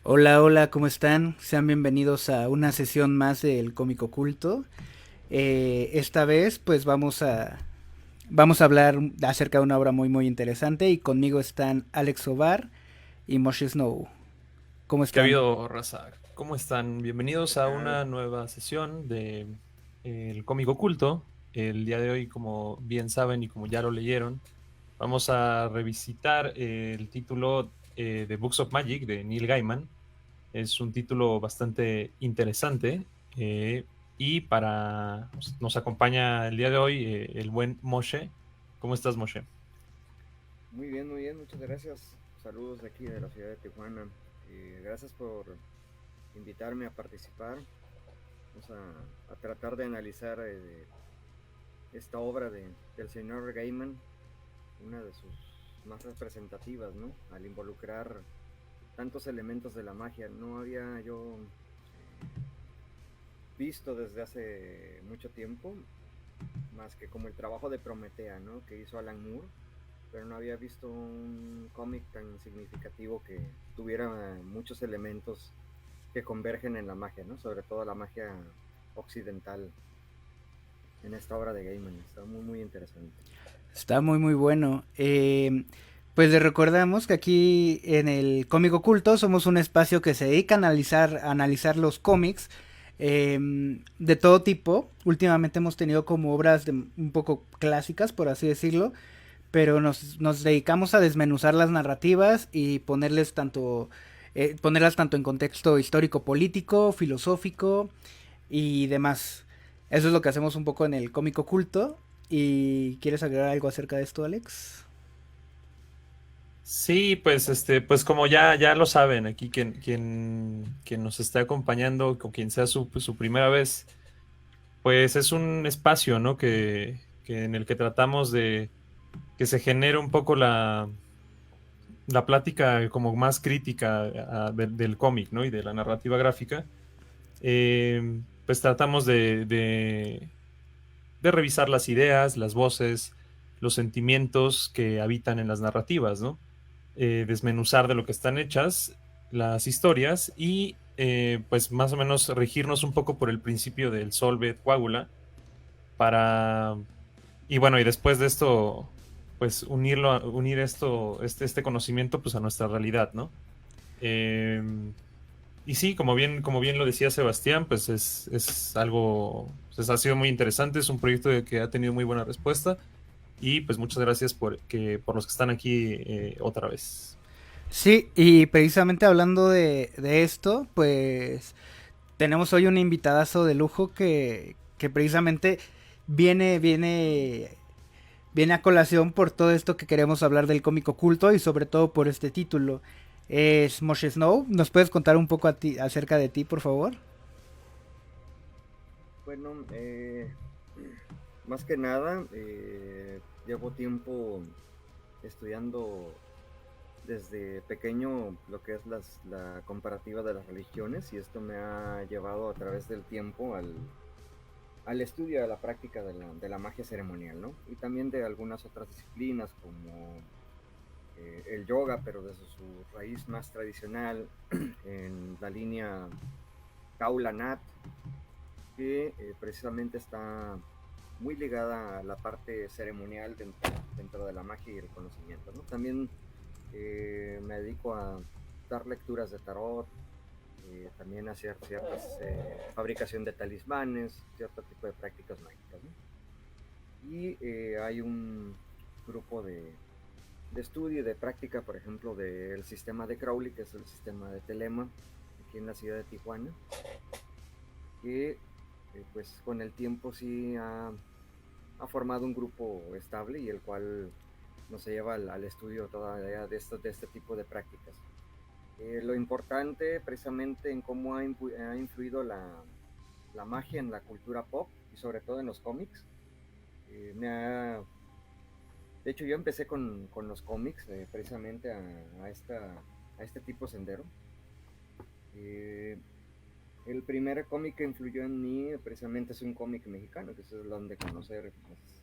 Hola, hola, ¿cómo están? Sean bienvenidos a una sesión más del Cómico Culto. Esta vez, pues vamos a hablar acerca de una obra muy interesante y conmigo están Alex Ovar y Moshe Snow. ¿Cómo ¿Qué ha están? habido, raza? ¿Cómo están? ¿Qué Bienvenidos a tal? una nueva sesión de El Cómic Oculto. El día de hoy, como bien saben y como ya lo leyeron, vamos a revisitar el título de Books of Magic de Neil Gaiman. Es un título bastante interesante y nos acompaña el día de hoy el buen Moshe. ¿Cómo estás, Moshe? Muy bien, muchas gracias. Saludos de aquí de la ciudad de Tijuana. Gracias por invitarme a participar. Vamos a tratar de analizar esta obra del señor Gaiman, una de sus más representativas, ¿no? Al involucrar tantos elementos de la magia. No había yo visto desde hace mucho tiempo, más que como el trabajo de Prometea, ¿no? Que hizo Alan Moore, pero no había visto un cómic tan significativo que tuviera muchos elementos que convergen en la magia, ¿no? Sobre todo la magia occidental en esta obra de Gaiman. Está muy interesante. Está muy bueno. Pues les recordamos que aquí en el Cómico Culto somos un espacio que se dedica a analizar los cómics de todo tipo. Últimamente hemos tenido como obras un poco clásicas, por así decirlo, pero nos dedicamos a desmenuzar las narrativas y ponerlas tanto en contexto histórico, político, filosófico y demás. Eso es lo que hacemos un poco en el cómico oculto. ¿Y quieres agregar algo acerca de esto, Alex? Sí, pues pues como ya lo saben, aquí quien nos esté acompañando, con quien sea su primera vez, pues es un espacio, ¿no? Que en el que tratamos de que se genere un poco la plática como más crítica del cómic, ¿no? Y de la narrativa gráfica. Pues tratamos de revisar las ideas, las voces, los sentimientos que habitan en las narrativas, ¿no? Desmenuzar de lo que están hechas las historias y pues más o menos regirnos un poco por el principio del solve et coagula para y bueno, y después de esto pues unir este conocimiento pues a nuestra realidad, ¿no? Eh, y sí, como bien lo decía Sebastián, pues es algo, pues ha sido muy interesante, es un proyecto que ha tenido muy buena respuesta y pues muchas gracias por los que están aquí otra vez. Sí, y precisamente hablando de esto, pues tenemos hoy un invitadazo de lujo que precisamente viene, viene, viene a colación por todo esto que queremos hablar del cómic oculto y sobre todo por este título. Es Moshe Snow. ¿Nos puedes contar un poco acerca de ti, por favor? Bueno, más que nada, llevo tiempo estudiando desde pequeño lo que es la comparativa de las religiones, y esto me ha llevado a través del tiempo al estudio, de la práctica de la magia ceremonial, ¿no? Y también de algunas otras disciplinas como el yoga, pero desde su raíz más tradicional en la línea Kaula Nat, que precisamente está muy ligada a la parte ceremonial dentro de la magia y el conocimiento, ¿no? También me dedico a dar lecturas de tarot, también a hacer ciertas fabricación de talismanes, cierto tipo de prácticas mágicas, ¿no? Y hay un grupo de estudio y de práctica, por ejemplo, del sistema de Crowley, que es el sistema de Telema, aquí en la ciudad de Tijuana, que pues con el tiempo sí ha formado un grupo estable y el cual nos lleva al estudio todavía de este tipo de prácticas. Lo importante precisamente en cómo ha influido la magia en la cultura pop y sobre todo en los cómics. Eh, me ha, de hecho, yo empecé con los cómics precisamente a este tipo sendero. Eh, el primer cómic que influyó en mí precisamente es un cómic mexicano, que es donde conocer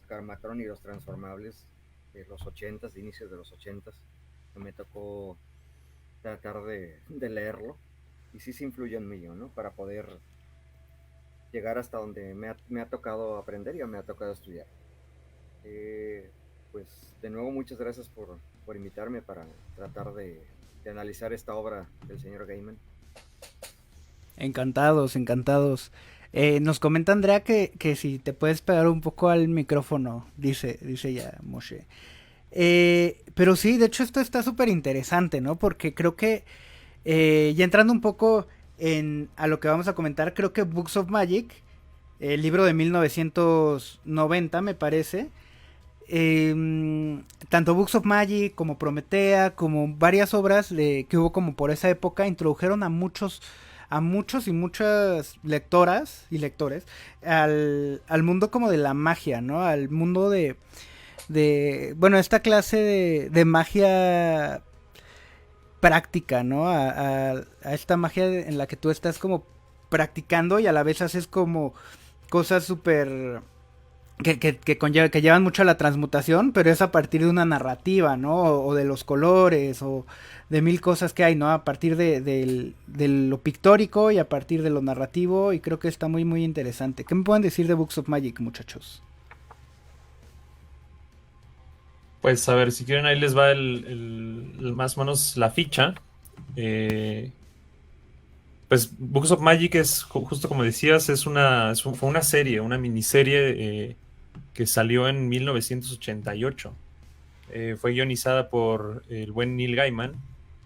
Carmatrón y los Transformables de los ochentas, de inicios de los ochentas, que me tocó tratar de leerlo. sí se influyó en mí, ¿no? Para poder llegar hasta donde me ha tocado aprender y me ha tocado estudiar. Eh, pues de nuevo muchas gracias por invitarme para tratar de analizar esta obra del señor Gaiman. Encantados, encantados. Nos comenta Andrea que si te puedes pegar un poco al micrófono, dice ya Moshe. Pero sí, de hecho esto está súper interesante, ¿no? Porque creo que, ya entrando un poco a lo que vamos a comentar, creo que Books of Magic, el libro de 1990 me parece, tanto Books of Magic como Prometea, como varias obras que hubo como por esa época, introdujeron a muchos y muchas lectoras y lectores al mundo como de la magia, ¿no? Al mundo bueno, esta clase de magia práctica, ¿no? A esta magia en la que tú estás como practicando y a la vez haces como cosas súper que llevan mucho a la transmutación, pero es a partir de una narrativa, ¿no? O de los colores, o de mil cosas que hay, ¿no? A partir de lo pictórico y a partir de lo narrativo, y creo que está muy, muy interesante. ¿Qué me pueden decir de Books of Magic, muchachos? Pues a ver, si quieren ahí les va más o menos la ficha. Pues Books of Magic es, justo como decías, fue una serie, una miniserie que salió en 1988. Fue guionizada por el buen Neil Gaiman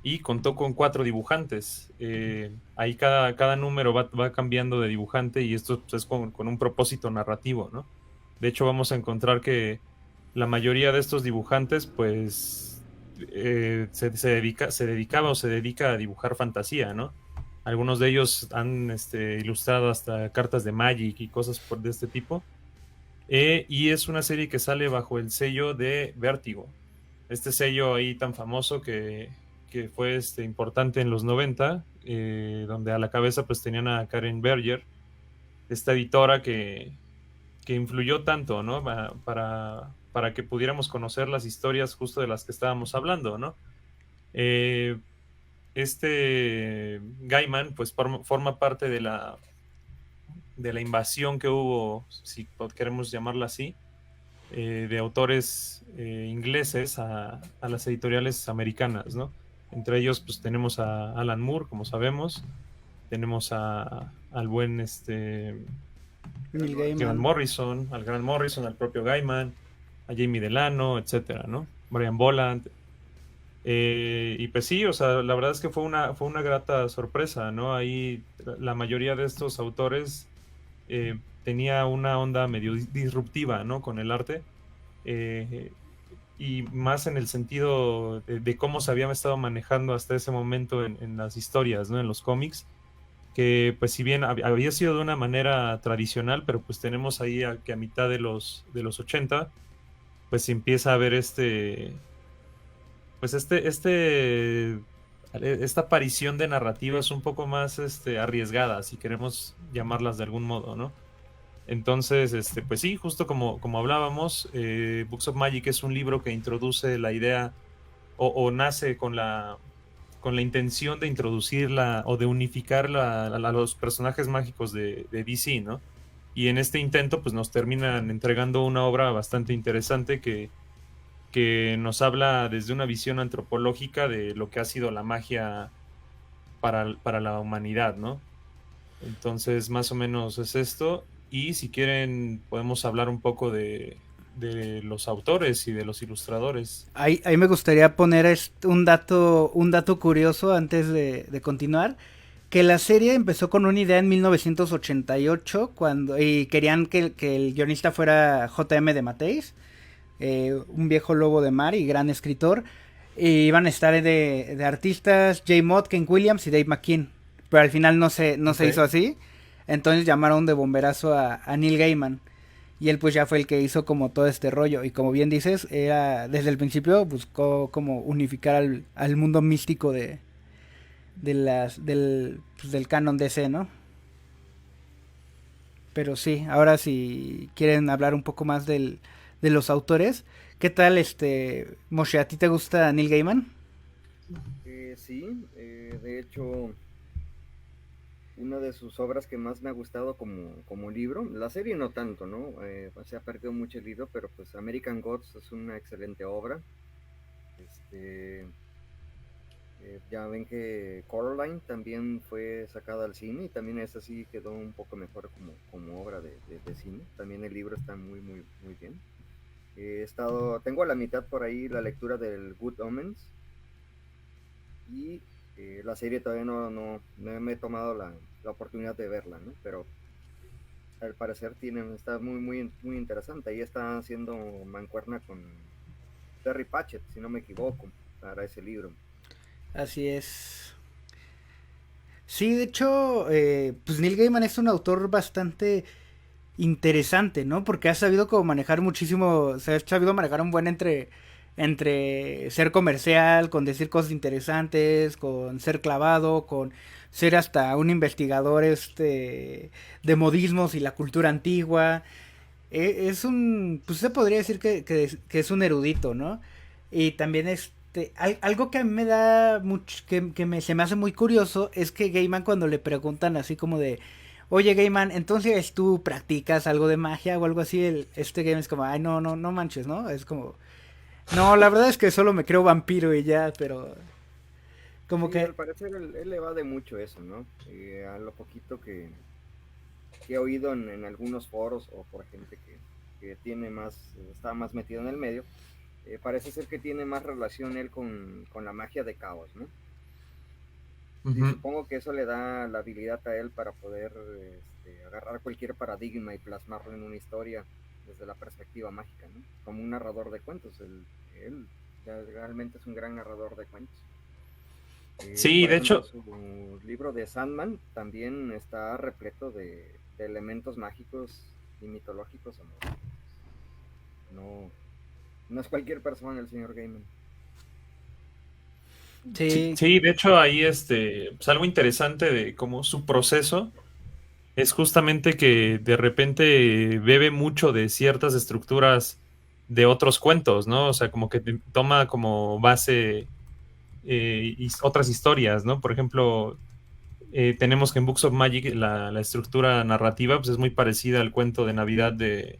y contó con 4 dibujantes. Ahí cada número va cambiando de dibujante y esto pues, es con un propósito narrativo, ¿no? De hecho, vamos a encontrar que la mayoría de estos dibujantes, pues, se dedicaba o se dedica a dibujar fantasía, ¿no? Algunos de ellos han ilustrado hasta cartas de Magic y cosas de este tipo. Y es una serie que sale bajo el sello de Vértigo. Este sello ahí tan famoso que fue importante en los 90, donde a la cabeza pues tenían a Karen Berger, esta editora que influyó tanto, ¿no? Para que pudiéramos conocer las historias justo de las que estábamos hablando, ¿no? Gaiman pues forma parte de la invasión que hubo, si queremos llamarla así, de autores ingleses a las editoriales americanas, ¿no? Entre ellos pues tenemos a Alan Moore, como sabemos, tenemos al buen Neil Grant Gaiman. Morrison, al propio Gaiman, a Jamie Delano, etcétera, ¿no? Brian Boland. Y pues sí, o sea, la verdad es que fue una grata sorpresa, ¿no? Ahí la mayoría de estos autores tenía una onda medio disruptiva, ¿no? Con el arte. eh, y más en el sentido de cómo se habían estado manejando hasta ese momento en las historias, ¿no? En los cómics, que pues si bien había sido de una manera tradicional, pero pues tenemos ahí que a mitad de los 80, pues se empieza a ver pues esta aparición de narrativas un poco más arriesgadas, si queremos llamarlas de algún modo, ¿no? Entonces, pues sí, justo como hablábamos, Books of Magic es un libro que introduce la idea o nace con la intención de introducirla o de unificar a los personajes mágicos de DC, ¿no? Y en este intento, pues nos terminan entregando una obra bastante interesante que nos habla desde una visión antropológica de lo que ha sido la magia para la humanidad, ¿no? Entonces, más o menos es esto. Y si quieren, podemos hablar un poco de los autores y de los ilustradores. Ahí me gustaría poner un dato curioso antes de continuar. Que la serie empezó con una idea en 1988 y querían que el guionista fuera J.M. de Matteis, un viejo lobo de mar y gran escritor. Y iban a estar de artistas J. Mott, Ken Williams y Dave McKean. Pero al final no se hizo así. Entonces llamaron de bomberazo a Neil Gaiman. Y él pues ya fue el que hizo como todo este rollo. Y como bien dices, desde el principio buscó como unificar al mundo místico del canon DC, ¿no? Pero sí, ahora si quieren hablar un poco más de los autores, ¿qué tal Moshe, a ti te gusta Neil Gaiman? Sí, de hecho, una de sus obras que más me ha gustado como libro. La serie no tanto, ¿no? Se ha perdido mucho el libro, pero pues American Gods es una excelente obra. Este, ya ven que Coraline también fue sacada al cine y también esa sí quedó un poco mejor como obra de cine. También el libro está muy, muy, muy bien. Tengo a la mitad por ahí la lectura del Good Omens y la serie todavía no me he tomado la oportunidad de verla, ¿no? Pero al parecer está muy, muy, muy interesante. Ahí está haciendo mancuerna con Terry Pratchett, si no me equivoco, para ese libro. Así es. Sí, de hecho, pues Neil Gaiman es un autor bastante interesante, ¿no? Porque ha sabido como manejar muchísimo, se ha sabido manejar un buen entre ser comercial, con decir cosas interesantes, con ser clavado, con ser hasta un investigador de modismos y la cultura antigua. Es un, pues se podría decir que es un erudito, ¿no? Y también algo que a mí me da mucho, se me hace muy curioso es que Gaiman cuando le preguntan así como de, oye Gaiman, entonces tú practicas algo de magia o algo así, Gaiman es como, ay no manches, ¿no? Es como, no, la verdad es que solo me creo vampiro y ya, pero como Sí, que, al parecer él le va de mucho eso, ¿no? A lo poquito que he oído en algunos foros o por gente que está más metido en el medio, parece ser que tiene más relación él con la magia de caos, ¿no? Y Ujú. supongo que eso le da la habilidad a él para poder agarrar cualquier paradigma y plasmarlo en una historia desde la perspectiva mágica, ¿no? Como un narrador de cuentos. Él ya realmente es un gran narrador de cuentos. Sí, Por de ejemplo, hecho, su libro de Sandman también está repleto de elementos mágicos y mitológicos. No, no es cualquier persona el señor Gaiman. sí, sí, sí, de hecho ahí pues algo interesante de cómo su proceso es justamente que de repente bebe mucho de ciertas estructuras de otros cuentos, ¿no? O sea, como que toma como base otras historias, ¿no? Por ejemplo, tenemos que en Books of Magic la estructura narrativa pues es muy parecida al cuento de Navidad de,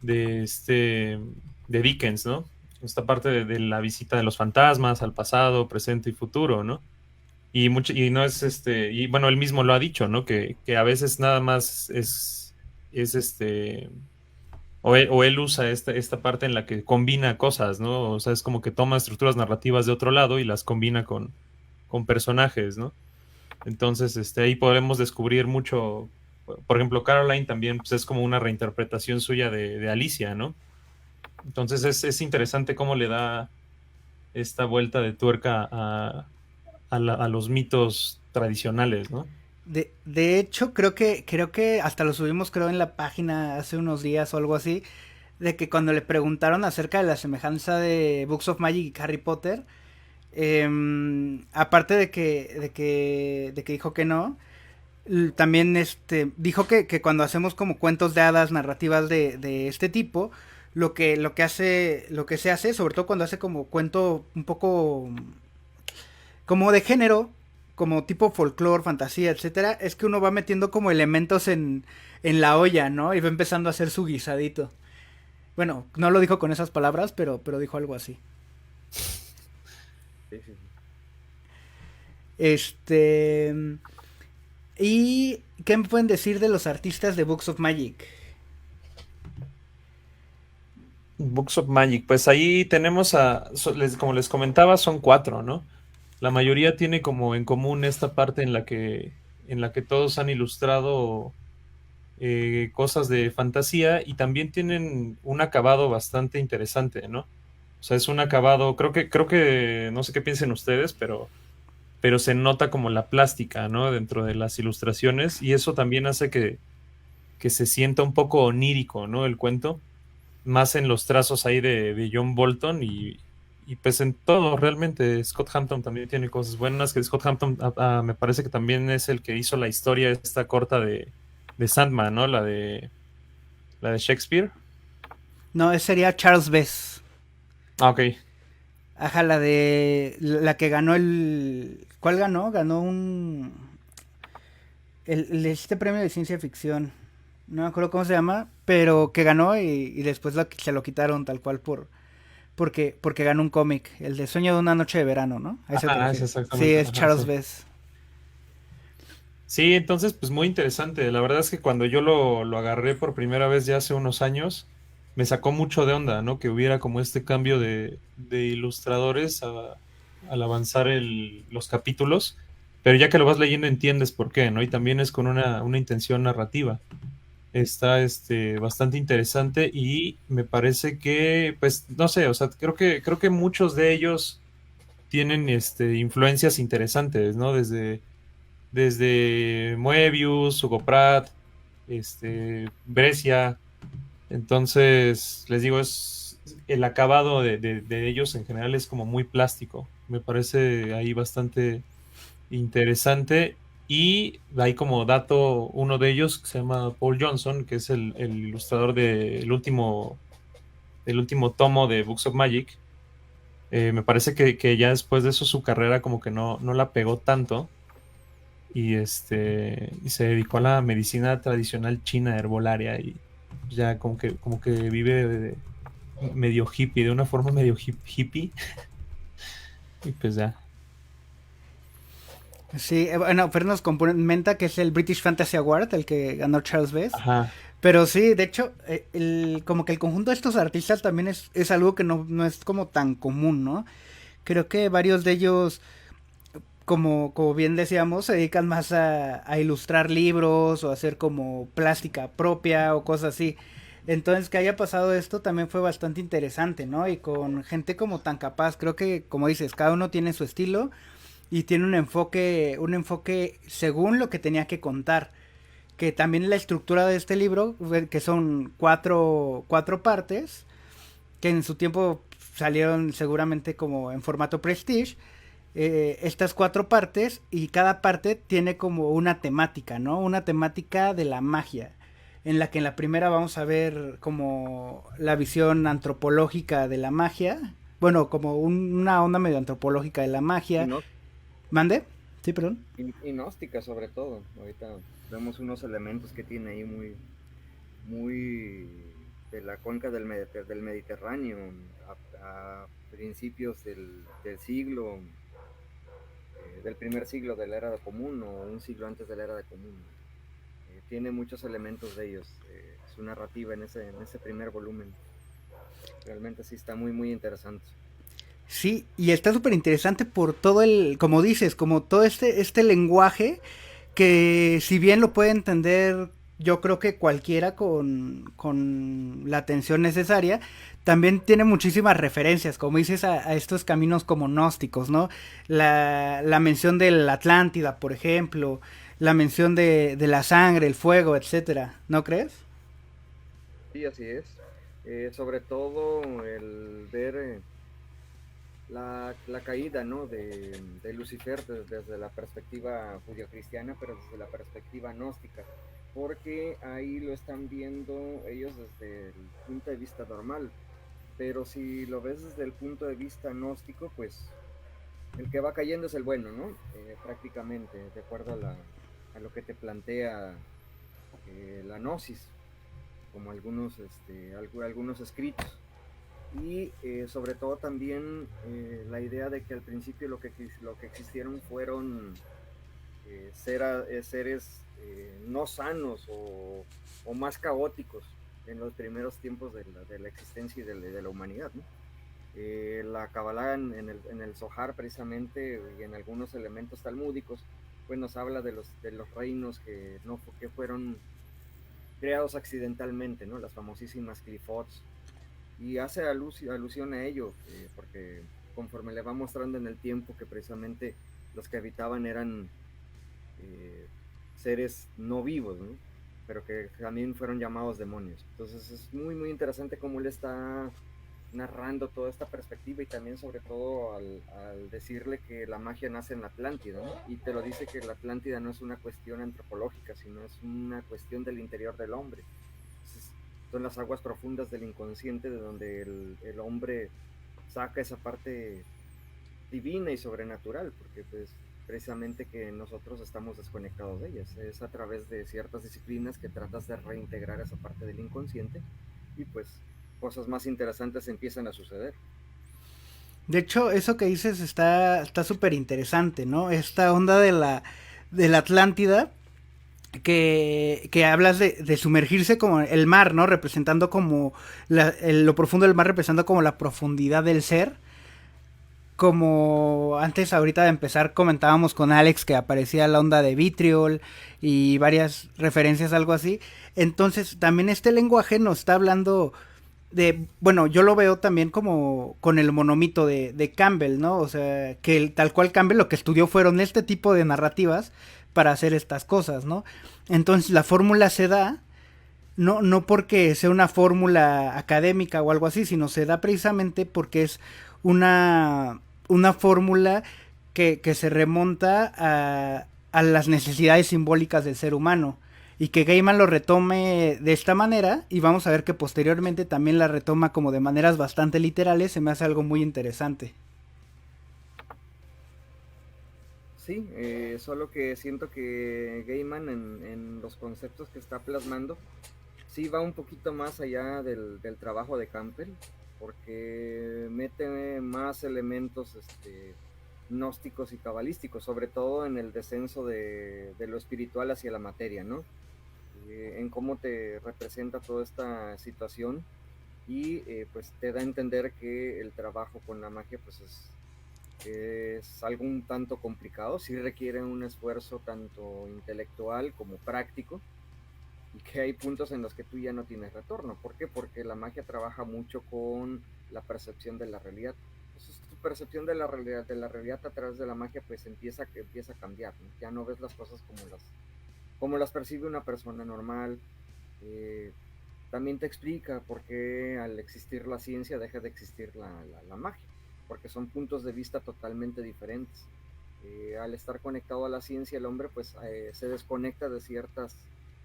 este, de Dickens, ¿no? Esta parte de la visita de los fantasmas al pasado, presente y futuro, ¿no? Y no es y bueno, él mismo lo ha dicho, ¿no? Que a veces nada más es o él usa esta parte en la que combina cosas, ¿no? O sea, es como que toma estructuras narrativas de otro lado y las combina con personajes, ¿no? Entonces, ahí podemos descubrir mucho. Por ejemplo, Caroline también pues, es como una reinterpretación suya de Alicia, ¿no? Entonces es interesante cómo le da esta vuelta de tuerca a los mitos tradicionales, ¿no? de hecho creo que hasta lo subimos creo en la página hace unos días o algo así, de que cuando le preguntaron acerca de la semejanza de Books of Magic y Harry Potter, aparte de que dijo que no, también dijo que cuando hacemos como cuentos de hadas narrativas de este tipo, lo que se hace, sobre todo cuando hace como cuento un poco como de género, como tipo folclore, fantasía, etcétera, es que uno va metiendo como elementos en la olla, ¿no? Y va empezando a hacer su guisadito. Bueno, no lo dijo con esas palabras, pero dijo algo así. Sí, sí, sí. Este. ¿Y qué me pueden decir de los artistas de Books of Magic? Books of Magic, pues ahí tenemos como les comentaba, son cuatro, ¿no? La mayoría tiene como en común esta parte en la que todos han ilustrado cosas de fantasía y también tienen un acabado bastante interesante, ¿no? O sea, es un acabado, creo que, no sé qué piensen ustedes, pero se nota como la plástica, ¿no? Dentro de las ilustraciones y eso también hace que se sienta un poco onírico, ¿no? El cuento, más en los trazos ahí de John Bolton y pues en todo, realmente Scott Hampton también tiene cosas buenas, que Scott Hampton me parece que también es el que hizo la historia esta corta de Sandman, ¿no? La de Shakespeare. No, ese sería Charles Bess. Ah, ok. Ajá, la que ganó el. ¿Cuál ganó? Ganó un. Este premio de ciencia ficción, no me acuerdo cómo se llama, pero que ganó y después se lo quitaron tal cual porque ganó un cómic, el de Sueño de una noche de verano, ¿no? A eso te Ajá, es refieres. Sí, exactamente. es Ajá, Charles sí. Bess. Sí, entonces, pues muy interesante. La verdad es que cuando yo lo agarré por primera vez ya hace unos años, me sacó mucho de onda, ¿no? Que hubiera como este cambio de ilustradores al avanzar los capítulos, pero ya que lo vas leyendo entiendes por qué, ¿no? Y también es con una intención narrativa. Está bastante interesante y me parece que, pues, no sé, o sea, creo que muchos de ellos tienen influencias interesantes, ¿no? Desde Moebius, Hugo Pratt, Brescia. Entonces, les digo, el acabado de ellos en general es como muy plástico. Me parece ahí bastante interesante. Y hay como dato uno de ellos que se llama Paul Johnson, que es el ilustrador del último tomo de Books of Magic. Me parece que ya después de eso su carrera como que no la pegó tanto y se dedicó a la medicina tradicional china herbolaria y ya como que vive medio hippie, de una forma medio hippie y pues ya. Sí, bueno, Fer nos comenta que es el British Fantasy Award, el que ganó Charles Bess. Ajá. Pero sí, de hecho, como que el conjunto de estos artistas también es algo que no es como tan común, ¿no? Creo que varios de ellos, como bien decíamos, se dedican más a ilustrar libros o a hacer como plástica propia o cosas así. Entonces, que haya pasado esto también fue bastante interesante, ¿no? Y con gente como tan capaz, creo que, como dices, cada uno tiene su estilo y tiene un enfoque según lo que tenía que contar. Que también la estructura de este libro, que son cuatro partes, que en su tiempo salieron seguramente como en formato Prestige, estas cuatro partes y cada parte tiene como una temática, ¿no? Una temática de la magia, en la que en la primera vamos a ver como la visión antropológica de la magia, bueno, como una onda medio antropológica de la Y, magia. no, ¿Mande? Sí, perdón. y gnóstica sobre todo. Ahorita vemos unos elementos que tiene ahí muy de la cuenca del Mediterráneo a principios del siglo, del primer siglo de la era de común o un siglo antes de la era de común. Tiene muchos elementos de ellos, su narrativa en ese primer volumen. Realmente sí está muy interesante. Sí, y está súper interesante por todo como dices, como todo este lenguaje que si bien lo puede entender yo creo que cualquiera con la atención necesaria, también tiene muchísimas referencias, como dices, a estos caminos como gnósticos, ¿no? La mención de la Atlántida, por ejemplo, la mención de la sangre, el fuego, etcétera, ¿no crees? Sí, así es. Sobre todo el ver la caída, ¿no? de Lucifer desde la perspectiva judio-cristiana, pero desde la perspectiva gnóstica, porque ahí lo están viendo ellos desde el punto de vista normal, pero si lo ves desde el punto de vista gnóstico, pues el que va cayendo es el bueno, ¿no? Prácticamente, de acuerdo a lo que te plantea la gnosis, como algunos escritos. Y sobre todo también la idea de que al principio lo que existieron fueron seres no sanos o más caóticos en los primeros tiempos de la existencia y de la humanidad, ¿no? La Kabbalah en el Zohar precisamente y en algunos elementos talmúdicos pues nos habla de los reinos que fueron creados accidentalmente, ¿no? Las famosísimas Clifots, y hace alusión a ello, porque conforme le va mostrando en el tiempo que precisamente los que habitaban eran eh, seres no vivos, ¿no? Pero que también fueron llamados demonios. Entonces es muy interesante cómo él está narrando toda esta perspectiva y también sobre todo al decirle que la magia nace en la Atlántida, ¿no? Y te lo dice que la Atlántida no es una cuestión antropológica, sino es una cuestión del interior del hombre. Entonces, son las aguas profundas del inconsciente de donde el hombre saca esa parte divina y sobrenatural, porque pues precisamente que nosotros estamos desconectados de ellas. Es a través de ciertas disciplinas que tratas de reintegrar esa parte del inconsciente y pues cosas más interesantes empiezan a suceder. De hecho, eso que dices está súper interesante, ¿no? Esta onda de la Atlántida, que hablas de sumergirse como el mar, ¿no? Representando como lo profundo del mar, representando como la profundidad del ser. Como antes, ahorita de empezar, comentábamos con Alex que aparecía la onda de Vitriol y varias referencias, algo así. Entonces, también este lenguaje nos está hablando de, bueno, yo lo veo también como con el monomito de Campbell, ¿no? O sea, que tal cual Campbell lo que estudió fueron este tipo de narrativas para hacer estas cosas, ¿no? Entonces la fórmula se da, no porque sea una fórmula académica o algo así, sino se da precisamente porque es una, una fórmula que se remonta a las necesidades simbólicas del ser humano y que Gaiman lo retome de esta manera y vamos a ver que posteriormente también la retoma como de maneras bastante literales, se me hace algo muy interesante. Sí, solo que siento que Gaiman en los conceptos que está plasmando sí va un poquito más allá del trabajo de Campbell, porque mete más elementos gnósticos y cabalísticos, sobre todo en el descenso de lo espiritual hacia la materia, ¿no? En cómo te representa toda esta situación y pues te da a entender que el trabajo con la magia pues es algo un tanto complicado, sí requiere un esfuerzo tanto intelectual como práctico y que hay puntos en los que tú ya no tienes retorno. ¿Por qué? Porque la magia trabaja mucho con la percepción de la realidad. Entonces tu percepción de la realidad a través de la magia pues empieza a cambiar, ¿no? Ya no ves las cosas como las percibe una persona normal. Eh, También te explica por qué al existir la ciencia deja de existir la magia, porque son puntos de vista totalmente diferentes. Al estar conectado a la ciencia, el hombre pues se desconecta de ciertas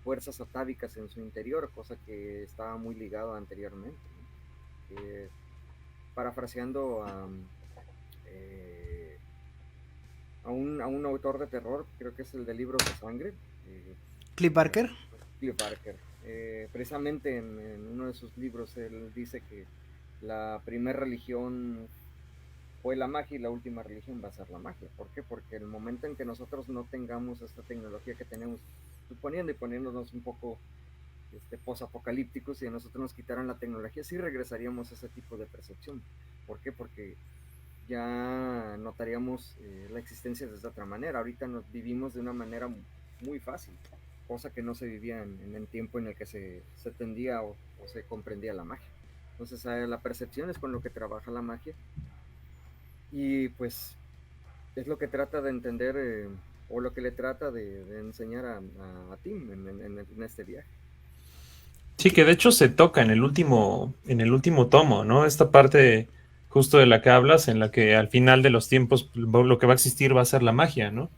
fuerzas atávicas en su interior, cosa que estaba muy ligado anteriormente, ¿no? Parafraseando a un autor de terror, creo que es el de Libros de Sangre, Cliff Barker. Cliff Barker. Precisamente en uno de sus libros él dice que la primera religión fue la magia y la última religión va a ser la magia. ¿Por qué? Porque el momento en que nosotros no tengamos esta tecnología que tenemos, suponiendo y poniéndonos un poco posapocalípticos, si a nosotros nos quitaran la tecnología, sí regresaríamos a ese tipo de percepción. ¿Por qué? Porque ya notaríamos la existencia de otra manera. Ahorita nos vivimos de una manera muy fácil, cosa que no se vivía en el tiempo en el que se tendía o se comprendía la magia. Entonces la percepción es con lo que trabaja la magia y pues es lo que trata de entender o lo que le trata de enseñar a Tim en este viaje. Sí, que de hecho se toca en el último tomo, ¿no? Esta parte justo de la que hablas, en la que al final de los tiempos lo que va a existir va a ser la magia, ¿no?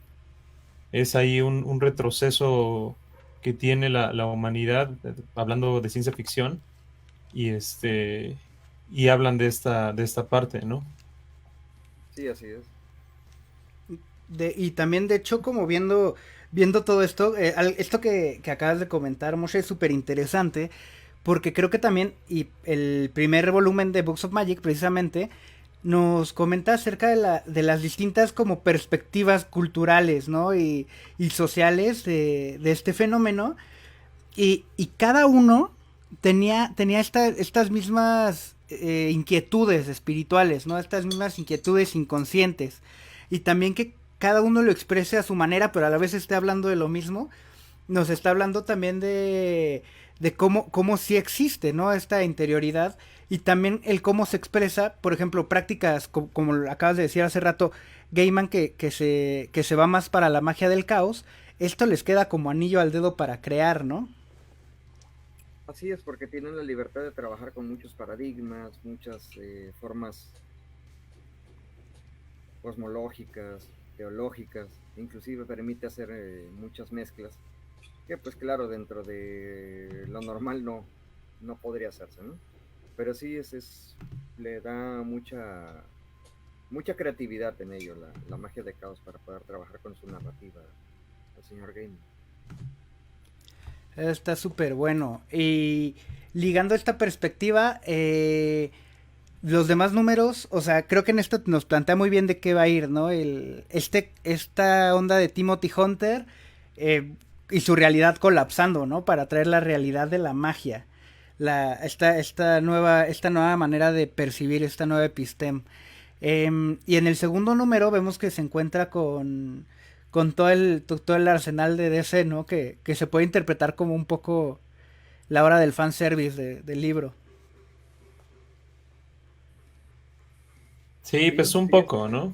Es ahí un retroceso que tiene la humanidad, hablando de ciencia ficción, y y hablan de esta parte, ¿no? Sí, así es. Y también, de hecho, como viendo todo esto, esto que acabas de comentar, Moshe, es súper interesante, porque creo que también, y el primer volumen de Books of Magic, precisamente, nos comenta acerca de las distintas como perspectivas culturales, ¿no? Y sociales de este fenómeno, y cada uno tenía estas mismas inquietudes espirituales, ¿no? Estas mismas inquietudes inconscientes. Y también que cada uno lo exprese a su manera, pero a la vez esté hablando de lo mismo. Nos está hablando también de cómo sí existe, ¿no? Esta interioridad. Y también el cómo se expresa, por ejemplo, prácticas, como acabas de decir hace rato, Gaiman que se va más para la magia del caos. Esto les queda como anillo al dedo para crear, ¿no? Así es, porque tienen la libertad de trabajar con muchos paradigmas, muchas formas cosmológicas, teológicas, inclusive permite hacer muchas mezclas, que pues claro, dentro de lo normal no podría hacerse, ¿no? Pero sí le da mucha creatividad en ello, la magia de caos, para poder trabajar con su narrativa, el señor Game. Está súper bueno. Y ligando esta perspectiva, los demás números, o sea, creo que en esto nos plantea muy bien de qué va a ir, ¿no? Esta onda de Timothy Hunter eh, y su realidad colapsando, ¿no? Para traer la realidad de la magia. Esta nueva manera de percibir esta nueva epistem. Y en el segundo número vemos que se encuentra con todo el arsenal de DC, ¿no? Que se puede interpretar como un poco la hora del fanservice del libro. Sí, Sí, pues un sí, poco, ¿no?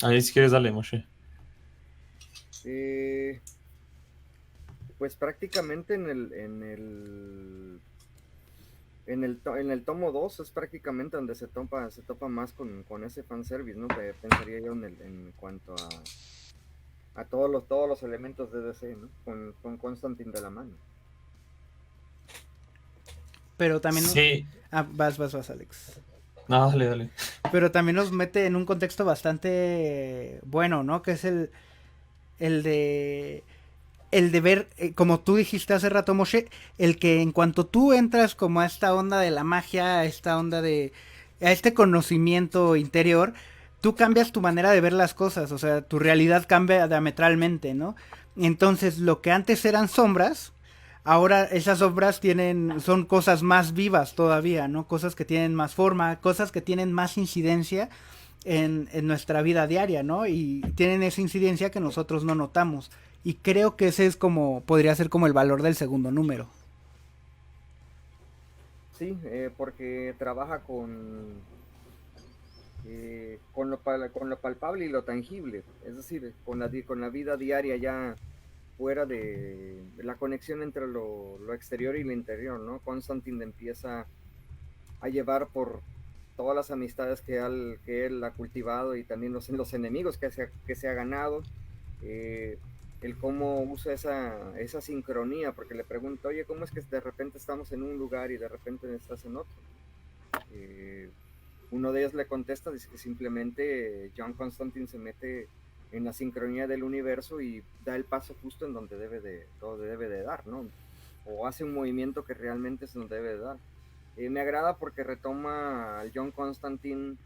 Ahí si quieres dale, Moshe. eh, pues prácticamente en el tomo 2 es prácticamente donde se topa más con ese fanservice, ¿no? Pensaría yo en cuanto a todos los elementos de DC, ¿no? Con Constantine de la mano. Pero también... Sí, Ah, vas, Alex. no, dale, dale. Pero también nos mete en un contexto bastante bueno, ¿no? Que es el de... El de ver, como tú dijiste hace rato, Moshe, el que en cuanto tú entras como a esta onda de la magia, a esta onda a este conocimiento interior, tú cambias tu manera de ver las cosas, o sea, tu realidad cambia diametralmente, ¿no? Entonces, lo que antes eran sombras, ahora esas sombras son cosas más vivas todavía, ¿no? Cosas que tienen más forma, cosas que tienen más incidencia en nuestra vida diaria, ¿no? Y tienen esa incidencia que nosotros no notamos. Y creo que ese es podría ser como el valor del segundo número. Sí, porque trabaja con lo palpable y lo tangible, es decir, con la vida diaria ya fuera de la conexión entre lo exterior y lo interior, ¿no? Constantine empieza a llevar por todas las amistades que él ha cultivado y también los enemigos que se ha ganado, eh, el cómo usa esa sincronía, porque le pregunto, oye, ¿cómo es que de repente estamos en un lugar y de repente estás en otro? Eh, Uno de ellos le contesta, dice que simplemente John Constantine se mete en la sincronía del universo y da el paso justo en donde debe de dar, ¿no? O hace un movimiento que realmente es donde debe de dar. Me agrada porque retoma al John Constantine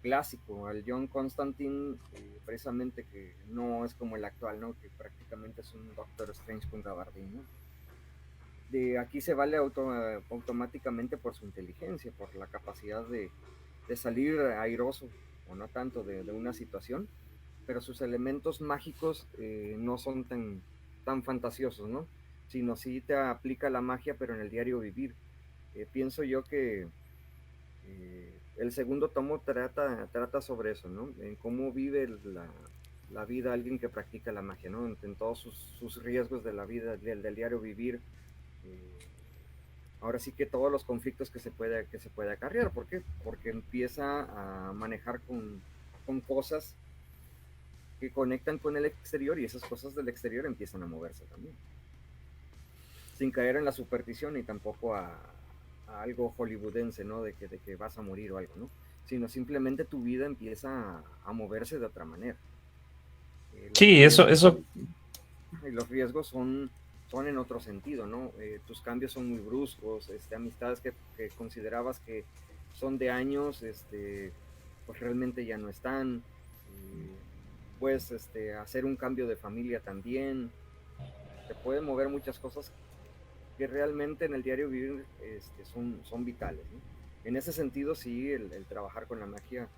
clásico, al John Constantine precisamente que no es como el actual, ¿no? Que prácticamente es un Doctor Strange con gabardín, ¿no? Aquí se vale automáticamente por su inteligencia, por la capacidad de salir airoso o no tanto de una situación, pero sus elementos mágicos no son tan fantasiosos, ¿no? Sino sí te aplica la magia, pero en el diario vivir. Pienso yo que el segundo tomo trata sobre eso, ¿no? En cómo vive la vida alguien que practica la magia, ¿no? En todos sus riesgos de la vida, del diario vivir. eh, Ahora sí que todos los conflictos que se puede acarrear. ¿Por qué? Porque empieza a manejar con cosas que conectan con el exterior y esas cosas del exterior empiezan a moverse también. Sin caer en la superstición ni tampoco a algo hollywoodense, ¿no? De que vas a morir o algo, ¿no? Sino simplemente tu vida empieza a moverse de otra manera. Los Sí, riesgos eso, y los riesgos son en otro sentido, ¿no? Tus cambios son muy bruscos, amistades que considerabas que son de años, pues realmente ya no están. Puedes hacer un cambio de familia también. Te pueden mover muchas cosas que realmente en el diario vivir son vitales, ¿no? En ese sentido, sí, el trabajar con la magia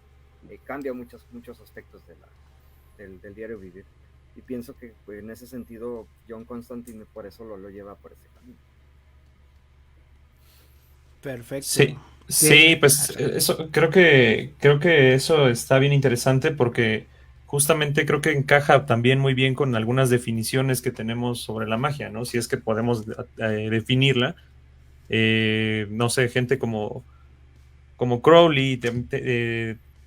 cambia muchos aspectos del diario vivir. Y pienso que pues, en ese sentido John Constantine por eso lo lleva por ese camino. Perfecto. sí, sí, pues eso, creo que eso está bien interesante porque justamente creo que encaja también muy bien con algunas definiciones que tenemos sobre la magia, ¿no? Si es que podemos definirla. No sé, gente como Crowley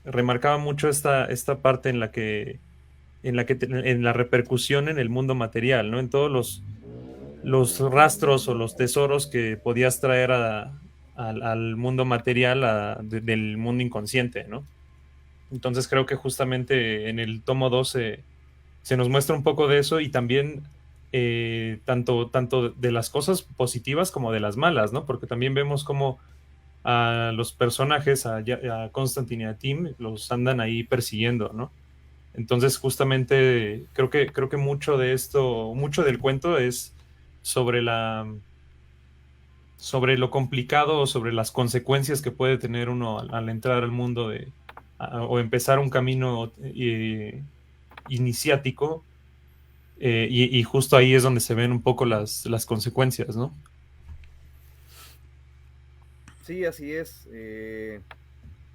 remarcaba mucho esta parte en la repercusión en el mundo material, ¿no? En todos los rastros o los tesoros que podías traer al mundo material del mundo inconsciente, ¿no? Entonces creo que justamente en el tomo 12 se nos muestra un poco de eso y también tanto de las cosas positivas como de las malas, ¿no? Porque también vemos como a los personajes, a Constantine y a Tim, los andan ahí persiguiendo, ¿no? Entonces, justamente, creo que mucho de esto, mucho del cuento es sobre sobre lo complicado o sobre las consecuencias que puede tener uno al entrar al mundo o empezar un camino iniciático, y justo ahí es donde se ven un poco las consecuencias, ¿no? Sí, así es.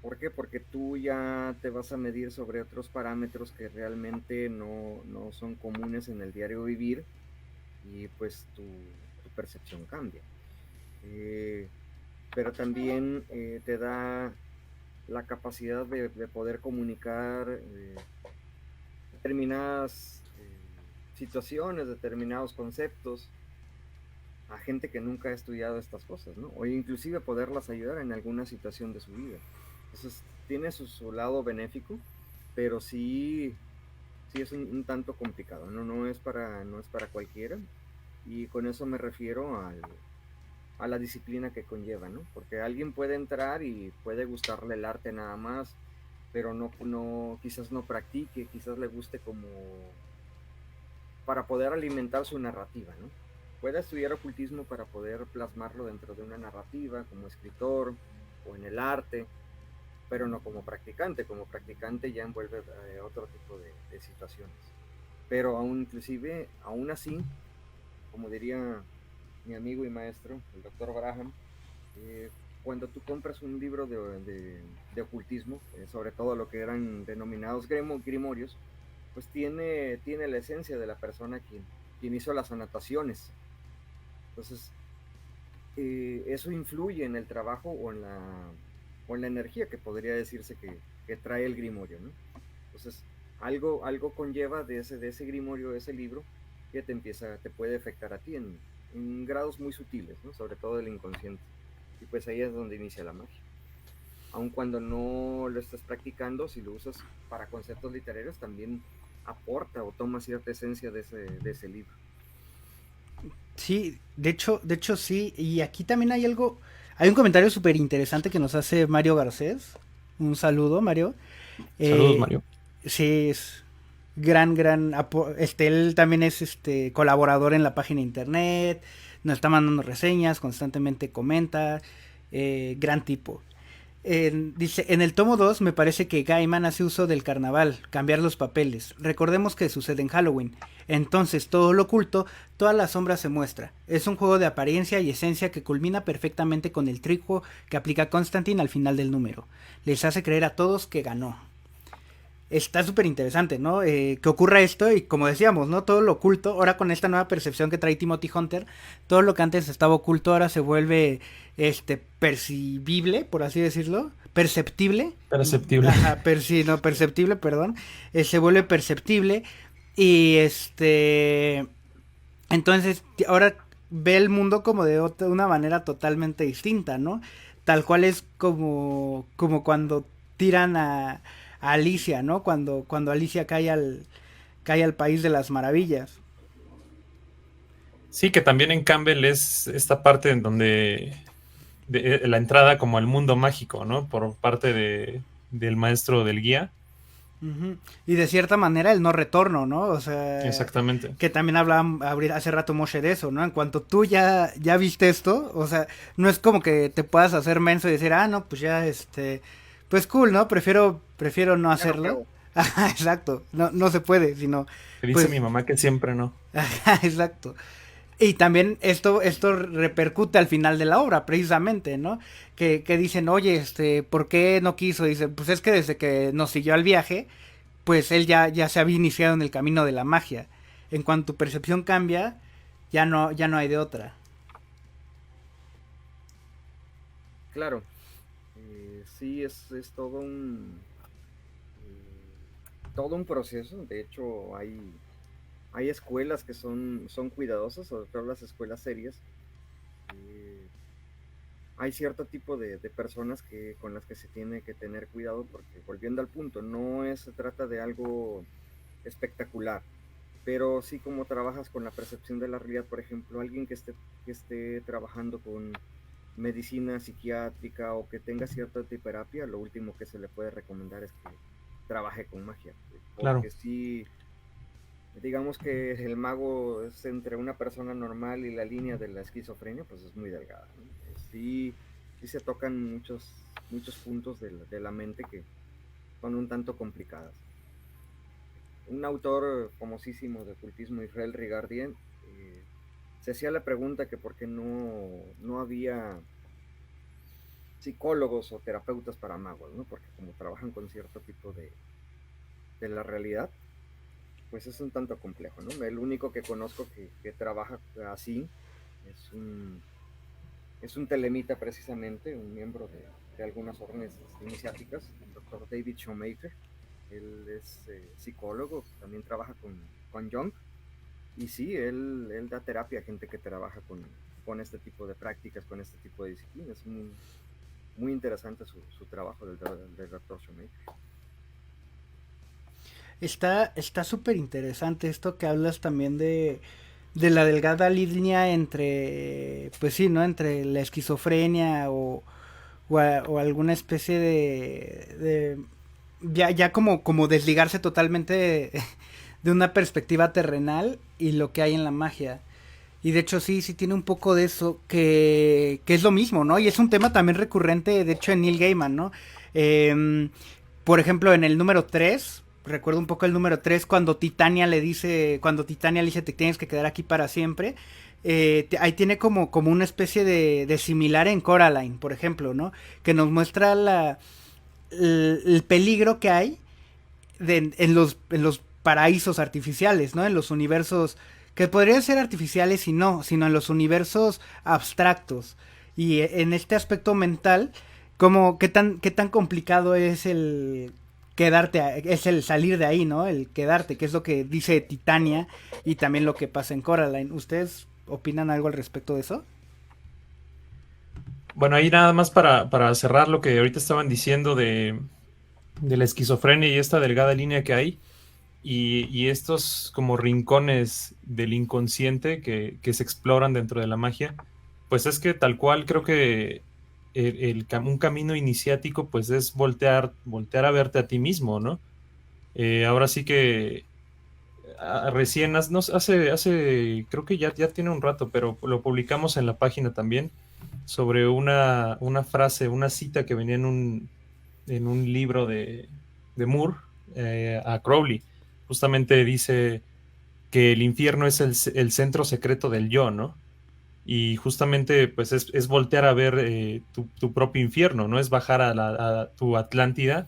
¿Por qué? Porque tú ya te vas a medir sobre otros parámetros que realmente no son comunes en el diario vivir y pues tu percepción cambia. Eh, pero también te da la capacidad de poder comunicar determinadas situaciones, determinados conceptos a gente que nunca ha estudiado estas cosas, ¿no? O inclusive poderlas ayudar en alguna situación de su vida. Entonces, tiene su lado benéfico, pero sí es un tanto complicado, ¿no? No es para cualquiera. Y con eso me refiero a la disciplina que conlleva, ¿no? Porque alguien puede entrar y puede gustarle el arte nada más, pero quizás no practique, quizás le guste como para poder alimentar su narrativa, ¿no? Puede estudiar ocultismo para poder plasmarlo dentro de una narrativa, como escritor o en el arte, pero no como practicante. Como practicante ya envuelve otro tipo de situaciones. Pero aún así, como diría mi amigo y maestro, el doctor Braham, eh, cuando tú compras un libro de ocultismo, sobre todo lo que eran denominados grimorios, pues tiene la esencia de la persona quien hizo las anotaciones. Entonces, eso influye en el trabajo o en la energía que podría decirse que trae el grimorio, ¿no? Entonces, algo conlleva de ese grimorio, de ese libro, que te puede afectar a ti en grados muy sutiles, ¿no? Sobre todo el inconsciente. Y pues ahí es donde inicia la magia. Aun cuando no lo estás practicando, si lo usas para conceptos literarios, también aporta o toma cierta esencia de ese libro. Sí, de hecho sí. Y aquí también hay algo, hay un comentario súper interesante que nos hace Mario Garcés. Un saludo, Mario. Saludos, Eh, Mario. sí, es él también es colaborador en la página de internet, nos está mandando reseñas, constantemente comenta, gran tipo. Dice, en el tomo 2 me parece que Gaiman hace uso del carnaval, cambiar los papeles. Recordemos que sucede en Halloween. Entonces todo lo oculto, toda la sombra se muestra. Es un juego de apariencia y esencia que culmina perfectamente con el truco que aplica Constantine al final del número. Les hace creer a todos que ganó. Está súper interesante, ¿no? Que ocurra esto y como decíamos, ¿no? Todo lo oculto, ahora con esta nueva percepción que trae Timothy Hunter, todo lo que antes estaba oculto ahora se vuelve, percibible, por así decirlo, perceptible. Perceptible. Ajá, no, perceptible, perdón. Se vuelve perceptible y entonces ahora ve el mundo como de una manera totalmente distinta, ¿no? Tal cual es como cuando tiran a Alicia, ¿no? Cuando Alicia cae al país de las maravillas. Sí, que también en Campbell es esta parte en donde la entrada como al mundo mágico, ¿no? Por parte del maestro del guía. Ujú. Y de cierta manera el no retorno, ¿no? O sea, Exactamente. que también hace rato Moshe de eso, ¿no? En cuanto tú ya viste esto, o sea, no es como que te puedas hacer menso y decir, ah, no, pues ya, pues cool, ¿no? Prefiero no Ya no hacerlo. creo. Ajá, exacto, no se puede, sino, Que dice pues, mi mamá que siempre no. ajá, exacto. Y también esto repercute al final de la obra, precisamente, ¿no? Que dicen, oye, ¿por qué no quiso? Dice, pues es que desde que nos siguió al viaje, pues él ya se había iniciado en el camino de la magia. En cuanto tu percepción cambia, ya no hay de otra. Claro, sí es todo un proceso. De hecho, hay escuelas son cuidadosas, sobre todo las escuelas serias. Eh, hay cierto tipo de personas con las que se tiene que tener cuidado porque, volviendo al punto, no se trata de algo espectacular, pero sí como trabajas con la percepción de la realidad. Por ejemplo, alguien que esté trabajando con medicina psiquiátrica o que tenga cierta terapia, lo último que se le puede recomendar es que trabaje con magia, Claro. porque sí, digamos que el mago es entre una persona normal y la línea de la esquizofrenia, pues es muy delgada, ¿no? Sí, sí se tocan muchos puntos de la mente que son un tanto complicadas. Un autor famosísimo de ocultismo, Israel Rigardien, se hacía la pregunta que por qué no había psicólogos o terapeutas para magos, ¿no? Porque como trabajan con cierto tipo de la realidad, pues es un tanto complejo, ¿no? El único que conozco que trabaja así es un telemita precisamente, un miembro de algunas órdenes iniciáticas, el doctor David Shoemaker. Él es psicólogo, también trabaja con Jung, y sí, él da terapia a gente que trabaja con este tipo de prácticas, con este tipo de disciplinas. Es muy interesante su trabajo del doctor Shoemaker. Está súper interesante esto que hablas también de la delgada línea entre, pues sí, ¿no? Entre la esquizofrenia o alguna especie ya como desligarse totalmente de una perspectiva terrenal y lo que hay en la magia. Y de hecho sí tiene un poco de eso, que es lo mismo, ¿no? Y es un tema también recurrente, de hecho, en Neil Gaiman, ¿no? Eh, por ejemplo, en el número 3 recuerdo un poco el número 3 cuando Titania le dice te tienes que quedar aquí para siempre. Ahí tiene como una especie de similar en Coraline, por ejemplo, ¿no? Que nos muestra el peligro que hay en los paraísos artificiales, ¿no? En los universos que podrían ser artificiales y no, sino en los universos abstractos. Y en este aspecto mental, como qué tan complicado es el es el salir de ahí, ¿no? El quedarte, que es lo que dice Titania y también lo que pasa en Coraline. ¿Ustedes opinan algo al respecto de eso? Bueno, ahí nada más para cerrar lo que ahorita estaban diciendo de la esquizofrenia y esta delgada línea que hay, y estos como rincones del inconsciente que se exploran dentro de la magia, pues es que tal cual creo que un camino iniciático pues es voltear a verte a ti mismo, ¿no? Ahora sí que recién, no, creo que ya tiene un rato, pero lo publicamos en la página también, sobre una frase, una cita que venía en un libro de Moore, a Crowley. Justamente dice que el infierno es el centro secreto del yo, ¿no? Y justamente pues es voltear a ver tu propio infierno, ¿no? Es bajar a tu Atlántida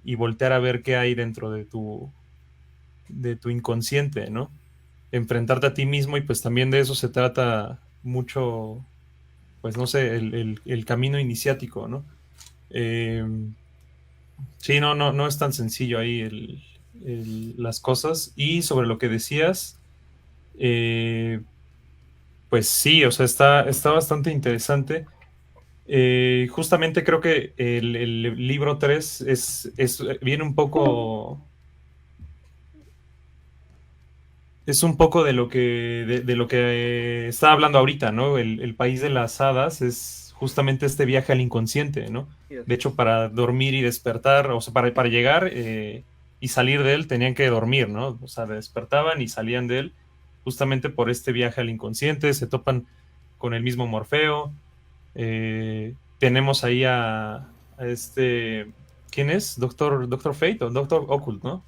y voltear a ver qué hay dentro de tu inconsciente, ¿no? Enfrentarte a ti mismo, y pues también de eso se trata mucho, pues no sé, el camino iniciático, ¿no? Eh, sí, no es tan sencillo ahí las cosas. Y sobre lo que decías, eh, pues sí, o sea, está bastante interesante. Justamente creo que el libro 3 viene un poco. Es un poco de lo que estaba hablando ahorita, ¿no? El país de las hadas es justamente este viaje al inconsciente, ¿no? Sí, De así es. hecho, para dormir y despertar, o sea, para llegar y salir de él, tenían que dormir, ¿no? O sea, despertaban y salían de él justamente por este viaje al inconsciente. Se topan con el mismo Morfeo. Tenemos ahí a este, ¿quién es? Doctor Fate o Doctor Occult, ¿no?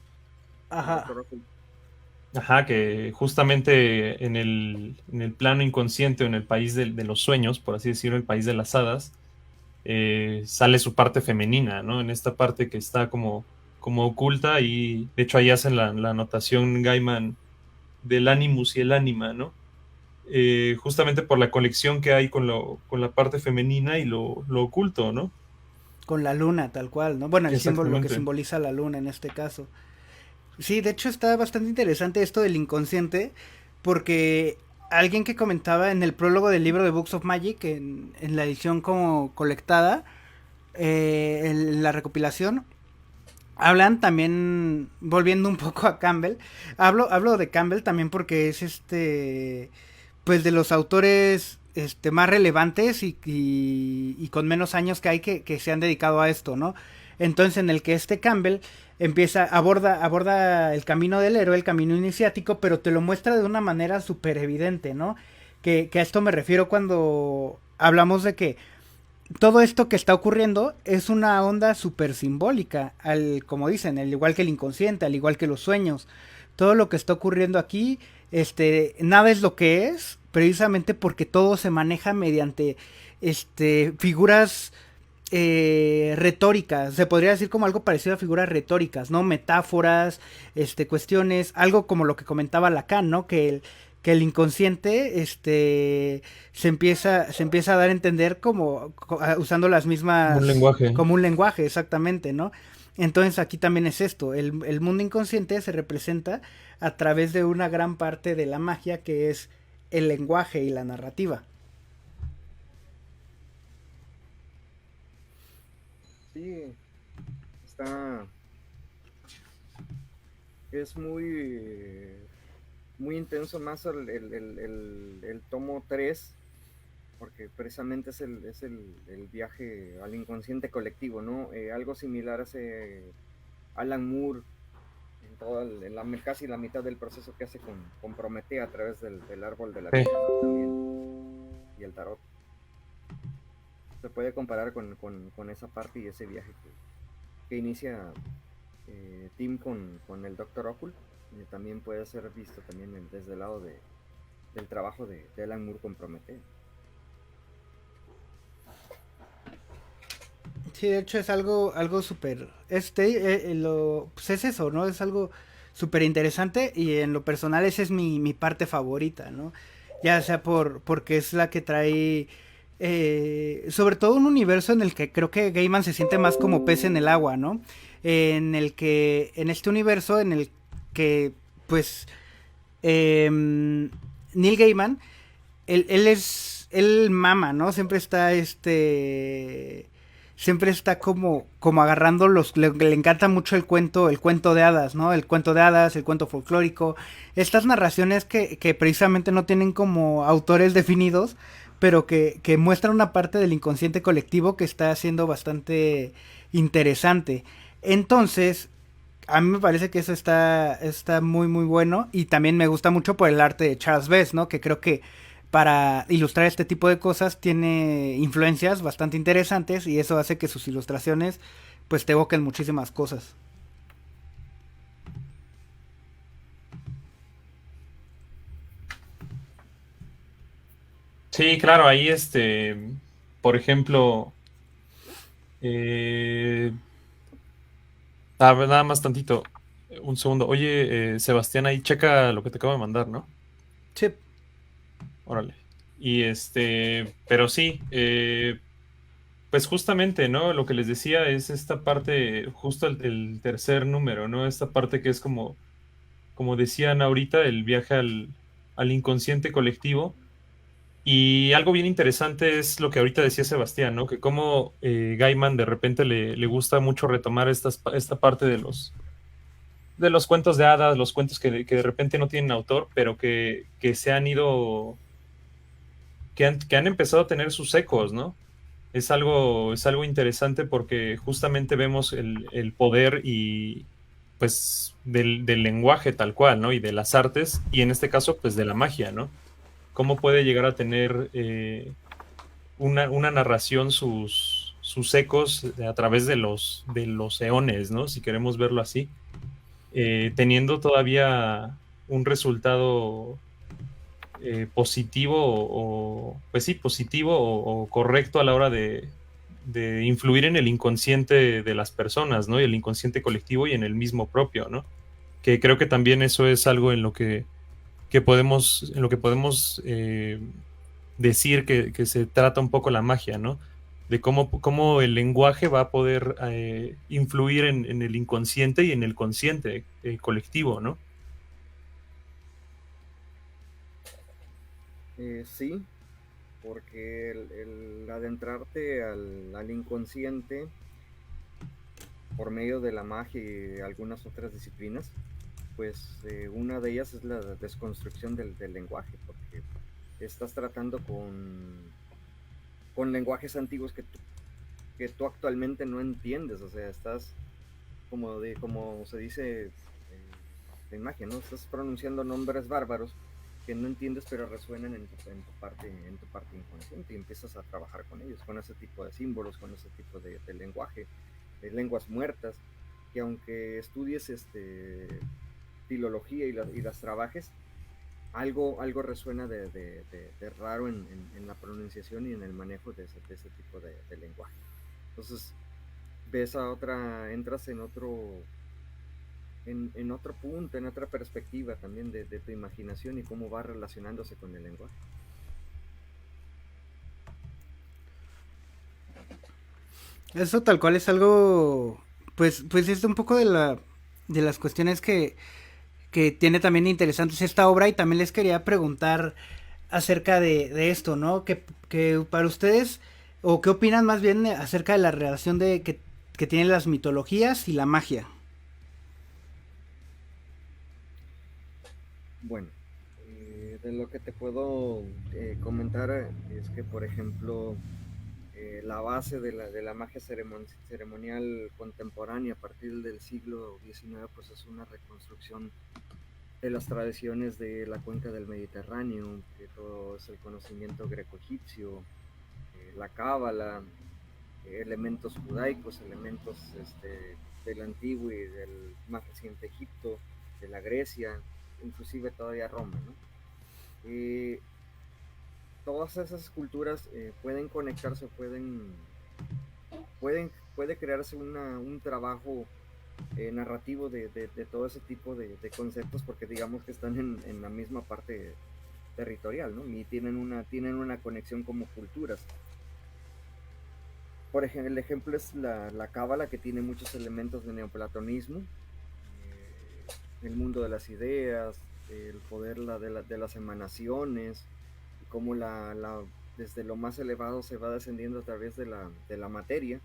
El Ajá. doctor Oculto. Ajá, que justamente en el plano inconsciente o en el país de los sueños, por así decirlo, el país de las hadas, sale su parte femenina, ¿no? En esta parte que está como oculta, y de hecho ahí hacen la anotación Gaiman del animus y el ánima, ¿no? Justamente por la conexión que hay con la parte femenina y lo oculto, ¿no? Con la luna, tal cual, ¿no? Bueno, el símbolo, lo que Exactamente. simboliza la luna en este caso. Sí, de hecho está bastante interesante esto del inconsciente, porque alguien que comentaba en el prólogo del libro de Books of Magic, en la edición como colectada, en la recopilación, hablan también, volviendo un poco a Campbell, hablo de Campbell también porque es pues de los autores más relevantes y con menos años que hay que se han dedicado a esto, ¿no? Entonces en el que Campbell aborda el camino del héroe, el camino iniciático, pero te lo muestra de una manera súper evidente, ¿no? Que a esto me refiero cuando hablamos de que todo esto que está ocurriendo es una onda súper simbólica, como dicen, al igual que el inconsciente, al igual que los sueños. Todo lo que está ocurriendo aquí, nada es lo que es, precisamente porque todo se maneja mediante, figuras retóricas, se podría decir como algo parecido a figuras retóricas, ¿no? Metáforas, cuestiones, algo como lo que comentaba Lacan, ¿no? Que el inconsciente, se empieza a dar a entender usando las Como un mismas, lenguaje. como un lenguaje, exactamente, ¿no? Entonces aquí también es esto, el mundo inconsciente se representa a través de una gran parte de la magia que es el lenguaje y la narrativa. Sí, está, es muy intenso más el tomo 3 porque precisamente es el viaje al inconsciente colectivo, ¿no? Algo similar hace Alan Moore casi la mitad del proceso que hace con Prometeo a través del árbol de la Sí. vida, ¿no? También, y el tarot. Se puede comparar con esa parte y ese viaje que inicia Tim con el Doctor Occult. También puede ser visto también desde el lado del trabajo de Alan Moore con Prometeo. Sí, de hecho es algo súper, pues es eso, ¿no? Es algo súper interesante y en lo personal esa es mi parte favorita, ¿no? Ya sea porque es la que trae, sobre todo un universo en el que creo que Gaiman se siente más como pez en el agua, ¿no? En este universo en el que, pues, Neil Gaiman, él mama, ¿no? Siempre está como agarrando le encanta mucho el cuento de hadas, ¿no? El cuento de hadas, el cuento folclórico, estas narraciones que precisamente no tienen como autores definidos, pero que muestran una parte del inconsciente colectivo que está siendo bastante interesante. Entonces, a mí me parece que eso está muy muy bueno y también me gusta mucho por el arte de Charles Best, ¿no? Que creo que para ilustrar este tipo de cosas tiene influencias bastante interesantes y eso hace que sus ilustraciones pues te evoquen muchísimas cosas. Sí, claro, ahí por ejemplo, nada más tantito, un segundo. Oye, Sebastián, ahí checa lo que te acabo de mandar, ¿no? Sí. Órale. Y pero sí, pues justamente, ¿no? Lo que les decía es esta parte, justo el tercer número, ¿no? Esta parte que es como decían ahorita, el viaje al inconsciente colectivo. Y algo bien interesante es lo que ahorita decía Sebastián, ¿no? Que como Gaiman de repente le gusta mucho retomar esta parte de los cuentos de hadas, los cuentos que de repente no tienen autor, pero que se han ido, que han empezado a tener sus ecos, ¿no? Es algo interesante porque justamente vemos el poder y pues del lenguaje tal cual, ¿no? Y de las artes, y en este caso, pues de la magia, ¿no? Cómo puede llegar a tener una narración sus ecos a través de los eones, ¿no? Si queremos verlo así, teniendo todavía un resultado positivo pues sí, positivo o correcto a la hora de influir en el inconsciente de las personas, ¿no? Y el inconsciente colectivo y en el mismo propio, ¿no? Que creo que también eso es algo en lo que podemos decir que se trata un poco la magia, ¿no? De cómo el lenguaje va a poder influir en el inconsciente y en el consciente colectivo, ¿no? Sí, porque el adentrarte al inconsciente por medio de la magia y algunas otras disciplinas, pues una de ellas es la desconstrucción del lenguaje, porque estás tratando con lenguajes antiguos que tú actualmente no entiendes, o sea, estás como se dice de imagen, ¿no? Estás pronunciando nombres bárbaros que no entiendes pero resuenan en tu parte inconsciente y empiezas a trabajar con ellos, con ese tipo de símbolos, con ese tipo de lenguaje, de lenguas muertas, que aunque estudies filología y las trabajes, algo resuena de raro en la pronunciación y en el manejo de ese tipo de lenguaje. Entonces, ves a otra, entras en otro punto, en otra perspectiva también de tu imaginación y cómo va relacionándose con el lenguaje. Eso tal cual es algo, pues es un poco de las cuestiones que tiene también interesantes esta obra y también les quería preguntar acerca de esto, ¿no? Que para ustedes, o qué opinan más bien acerca de la relación que tienen las mitologías y la magia. Bueno, de lo que te puedo comentar es que, por ejemplo, la base de la magia ceremonial contemporánea a partir del siglo XIX, pues es una reconstrucción de las tradiciones de la cuenca del Mediterráneo, que todo es el conocimiento greco-egipcio, la cábala, elementos judaicos, elementos del antiguo y del más reciente Egipto, de la Grecia, inclusive todavía Roma, ¿no? Eh, Todas esas culturas pueden conectarse, puede crearse un trabajo narrativo de todo ese tipo de conceptos, porque digamos que están en la misma parte territorial, ¿no? Y tienen una conexión como culturas. Por ejemplo, el ejemplo es la cábala, que tiene muchos elementos de neoplatonismo, el mundo de las ideas, el poder de las emanaciones, y cómo desde lo más elevado se va descendiendo a través de la materia,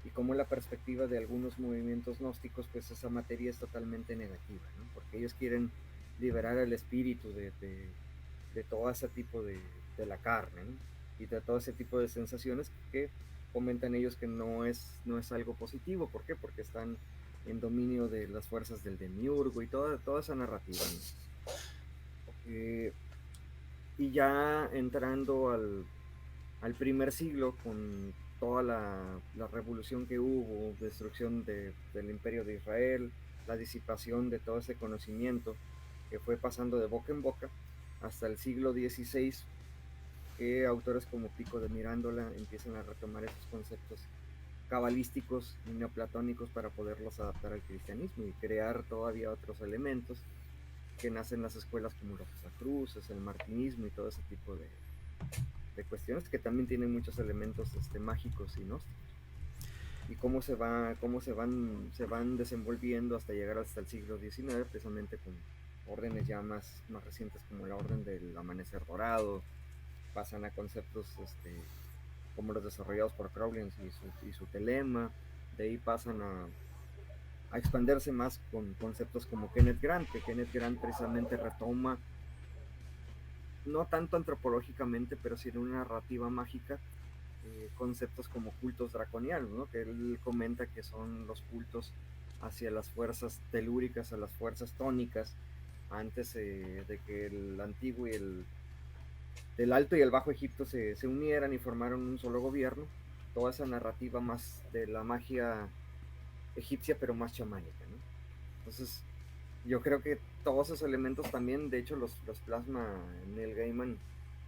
y cómo la perspectiva de algunos movimientos gnósticos, pues esa materia es totalmente negativa, ¿no? Porque ellos quieren liberar el espíritu de todo ese tipo de la carne, ¿no? Y de todo ese tipo de sensaciones que comentan ellos que no es algo positivo. ¿Por qué? Porque están en dominio de las fuerzas del demiurgo y toda esa narrativa, ¿no? Eh, y ya entrando al primer siglo, con toda la revolución que hubo, destrucción del imperio de Israel, la disipación de todo ese conocimiento que fue pasando de boca en boca, hasta el siglo XVI, que autores como Pico de Mirándola empiezan a retomar esos conceptos cabalísticos y neoplatónicos para poderlos adaptar al cristianismo y crear todavía otros elementos que nacen las escuelas como los Rosacruces, el martinismo y todo ese tipo de cuestiones que también tienen muchos elementos mágicos y gnósticos. Y se van desenvolviendo hasta llegar hasta el siglo XIX, precisamente con órdenes ya más recientes como la orden del amanecer dorado, pasan a conceptos como los desarrollados por Crowley y su telema, de ahí pasan a expandirse más con conceptos como Kenneth Grant, que Kenneth Grant precisamente retoma, no tanto antropológicamente, pero sí en una narrativa mágica, conceptos como cultos draconianos, ¿no? Que él comenta que son los cultos hacia las fuerzas telúricas, a las fuerzas tónicas, antes de que el antiguo y el alto y el bajo Egipto se unieran y formaron un solo gobierno. Toda esa narrativa más de la magia egipcia, pero más chamánica, ¿no? Entonces, yo creo que todos esos elementos también, de hecho, los plasma Neil Gaiman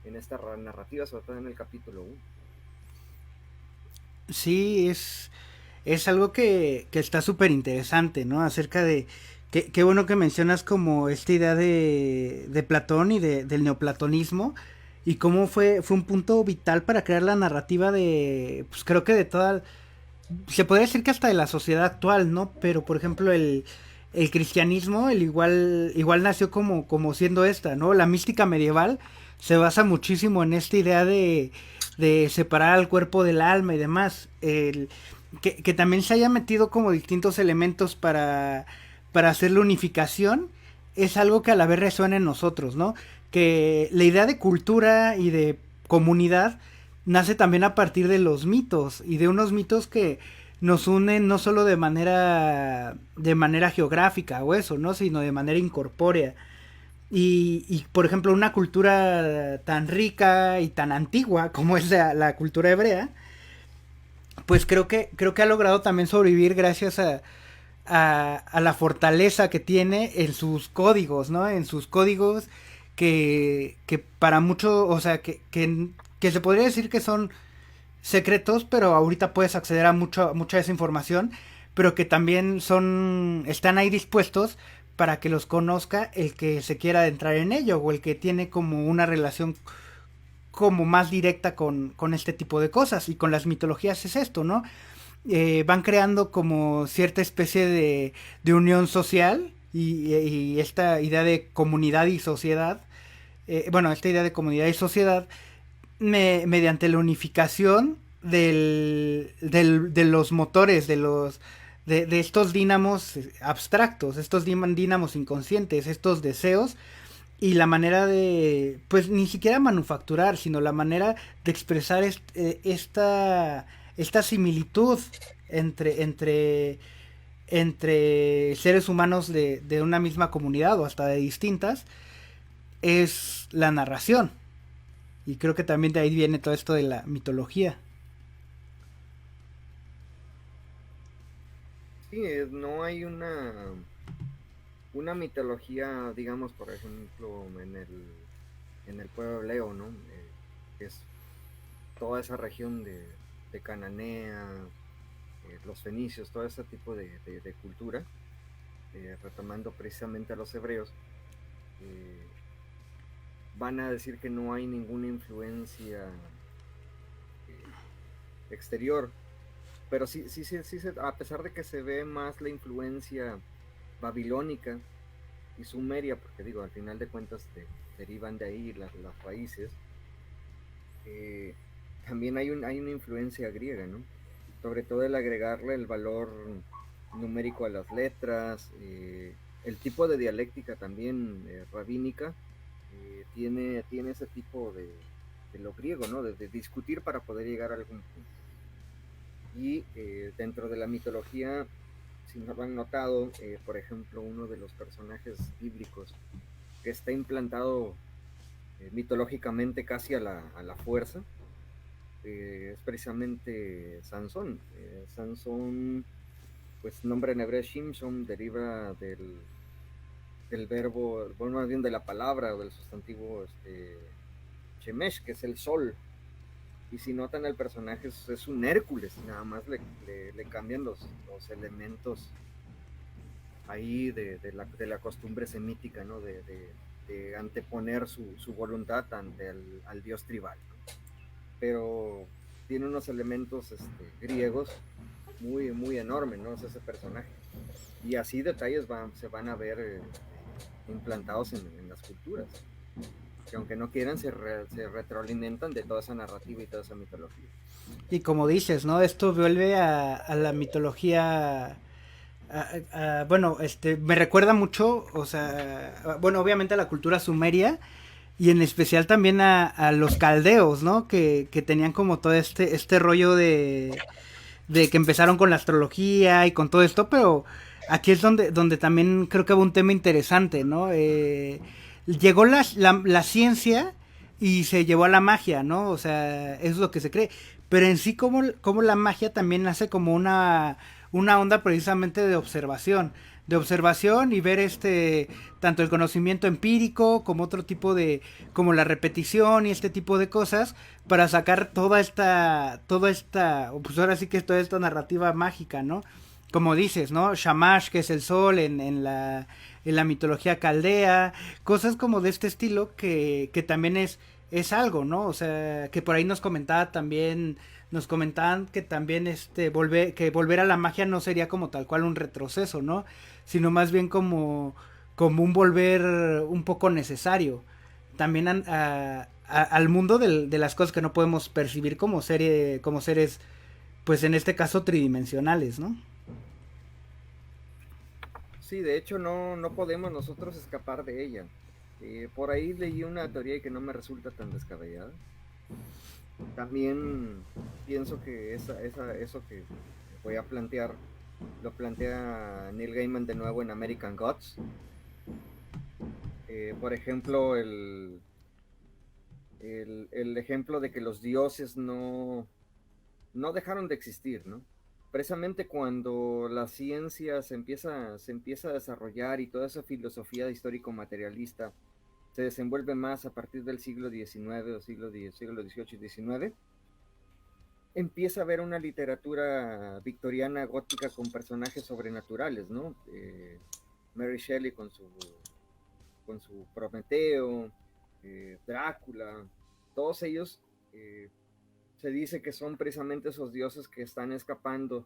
en esta narrativa, sobre todo en el capítulo 1. Sí, es algo que está súper interesante, ¿no? Acerca de, qué bueno que mencionas como esta idea de Platón y del neoplatonismo y cómo fue un punto vital para crear la narrativa de, pues creo que de toda, se podría decir que hasta de la sociedad actual, ¿no? Pero por ejemplo el cristianismo, igual nació como siendo esta, ¿no? La mística medieval se basa muchísimo en esta idea de separar al cuerpo del alma y demás. Que también se haya metido como distintos elementos para hacer la unificación, es algo que a la vez resuena en nosotros, ¿no? Que la idea de cultura y de comunidad nace también a partir de los mitos y de unos mitos que nos unen no solo de manera geográfica o eso, ¿no? Sino de manera incorpórea. Y por ejemplo, una cultura tan rica y tan antigua como es la cultura hebrea, pues creo que ha logrado también sobrevivir gracias a la fortaleza que tiene en sus códigos, ¿no? En sus códigos que para mucho, o sea, que se podría decir que son secretos, pero ahorita puedes acceder a mucha de esa información, pero que también están ahí dispuestos para que los conozca el que se quiera adentrar en ello o el que tiene como una relación como más directa con este tipo de cosas. Y con las mitologías es esto, ¿no? Van creando como cierta especie de unión social y esta idea de comunidad y sociedad, esta idea de comunidad y sociedad mediante la unificación de los motores, de estos dínamos abstractos, estos dínamos inconscientes, estos deseos, y la manera de, pues ni siquiera manufacturar, sino la manera de expresar esta similitud entre seres humanos de una misma comunidad o hasta de distintas, es la narración. Y creo que también de ahí viene todo esto de la mitología. Sí, no hay una mitología, digamos, por ejemplo, en el pueblo hebreo, ¿no? Que es toda esa región de Cananea, los fenicios, todo ese tipo de cultura, retomando precisamente a los hebreos, van a decir que no hay ninguna influencia exterior, pero sí, a pesar de que se ve más la influencia babilónica y sumeria, porque digo, al final de cuentas derivan de ahí las raíces, también hay una influencia griega, ¿no? Sobre todo el agregarle el valor numérico a las letras, el tipo de dialéctica también rabínica, tiene ese tipo de lo griego, ¿no? De discutir para poder llegar a algún punto. Y dentro de la mitología, si no lo han notado, por ejemplo, uno de los personajes bíblicos que está implantado mitológicamente casi a la fuerza, es precisamente Sansón. Sansón, pues nombre en hebreo Shimshon, deriva del verbo, bueno, más bien de la palabra o del sustantivo Shemesh, que es el sol. Y si notan, el personaje es un Hércules, nada más le cambian los elementos ahí de la costumbre semítica, ¿no? De anteponer su voluntad ante al dios tribal, ¿no? Pero tiene unos elementos griegos muy, muy enormes, ¿no? Es ese personaje. Y así detalles se van a ver implantados en las culturas, que aunque no quieran se retroalimentan de toda esa narrativa y toda esa mitología. Y como dices, ¿no? Esto vuelve a la mitología. Me recuerda mucho, o sea, bueno, obviamente a la cultura sumeria y en especial también a los caldeos, ¿no? Que tenían como todo este rollo de que empezaron con la astrología y con todo esto, pero aquí es donde también creo que hubo un tema interesante, ¿no? Llegó la ciencia y se llevó a la magia, ¿no? O sea, eso es lo que se cree. Pero en sí como la magia también nace como una onda precisamente de observación y ver tanto el conocimiento empírico como otro tipo como la repetición y este tipo de cosas para sacar toda esta, pues ahora sí que es toda esta narrativa mágica, ¿no? Como dices, ¿no? Shamash, que es el sol en la mitología caldea, cosas como de este estilo que también es es algo, ¿no? O sea, que por ahí nos comentaban que también volver a la magia no sería como tal cual un retroceso, ¿no? Sino más bien como un volver un poco necesario. También al mundo de las cosas que no podemos percibir como seres, pues en este caso tridimensionales, ¿no? Sí, de hecho no podemos nosotros escapar de ella. Por ahí leí una teoría que no me resulta tan descabellada. También pienso que eso que voy a plantear lo plantea Neil Gaiman de nuevo en American Gods. Por ejemplo, el ejemplo de que los dioses no dejaron de existir, ¿no? Precisamente cuando la ciencia se empieza a desarrollar y toda esa filosofía histórico-materialista se desenvuelve más a partir del siglo XIX o siglo XVIII y XIX, empieza a haber una literatura victoriana gótica con personajes sobrenaturales, ¿no? Mary Shelley con su Prometeo, Drácula, todos ellos se dice que son precisamente esos dioses que están escapando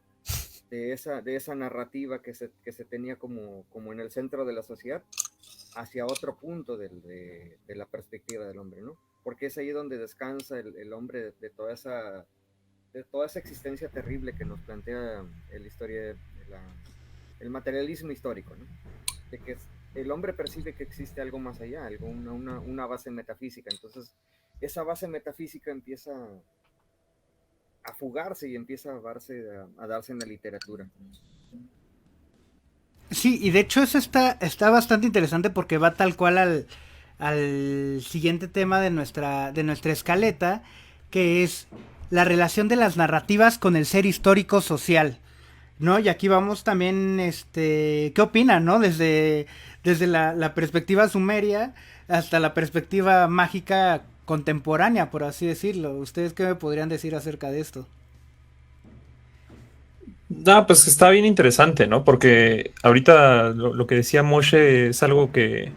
de esa narrativa que se tenía como en el centro de la sociedad hacia otro punto de la perspectiva del hombre, ¿no? Porque es ahí donde descansa el hombre de toda esa existencia terrible que nos plantea la historia el materialismo histórico, ¿no? De que el hombre percibe que existe algo más allá, una base metafísica. Entonces, esa base metafísica empieza a fugarse y empieza a darse en la literatura. Sí, y de hecho eso está bastante interesante porque va tal cual al siguiente tema de nuestra escaleta, que es la relación de las narrativas con el ser histórico social, ¿no? Y aquí vamos también, ¿qué opinan, no? Desde la perspectiva sumeria hasta la perspectiva mágica contemporánea, por así decirlo. ¿Ustedes qué me podrían decir acerca de esto? Pues está bien interesante, ¿no? Porque ahorita lo que decía Moshe es algo que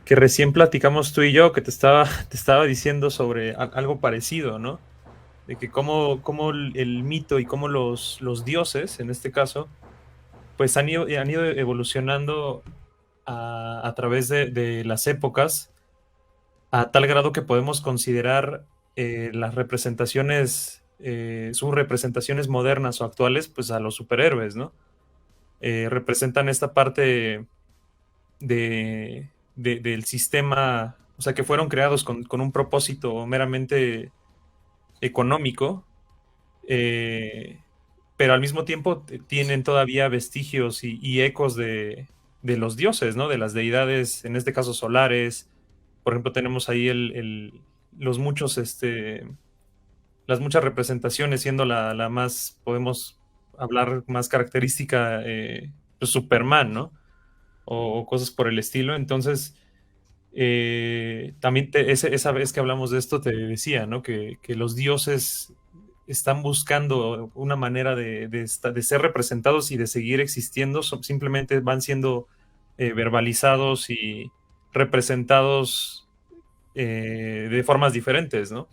recién platicamos tú y yo, que te estaba diciendo sobre algo parecido, ¿no? De que cómo el mito y cómo los dioses, en este caso, pues han ido evolucionando a través de las épocas, a tal grado que podemos considerar las representaciones, sus representaciones modernas o actuales, pues a los superhéroes, ¿no? Representan esta parte del sistema, o sea, que fueron creados con un propósito meramente económico, eh, pero al mismo tiempo tienen todavía vestigios y ecos de los dioses, ¿no? De las deidades, en este caso solares. Por ejemplo, tenemos ahí los muchos, las muchas representaciones, siendo la más, podemos hablar más característica, pues Superman, ¿no? O cosas por el estilo. Entonces, también esa vez que hablamos de esto te decía, ¿no? Que los dioses están buscando una manera de ser representados y de seguir existiendo, simplemente van siendo verbalizados y representados de formas diferentes, ¿no?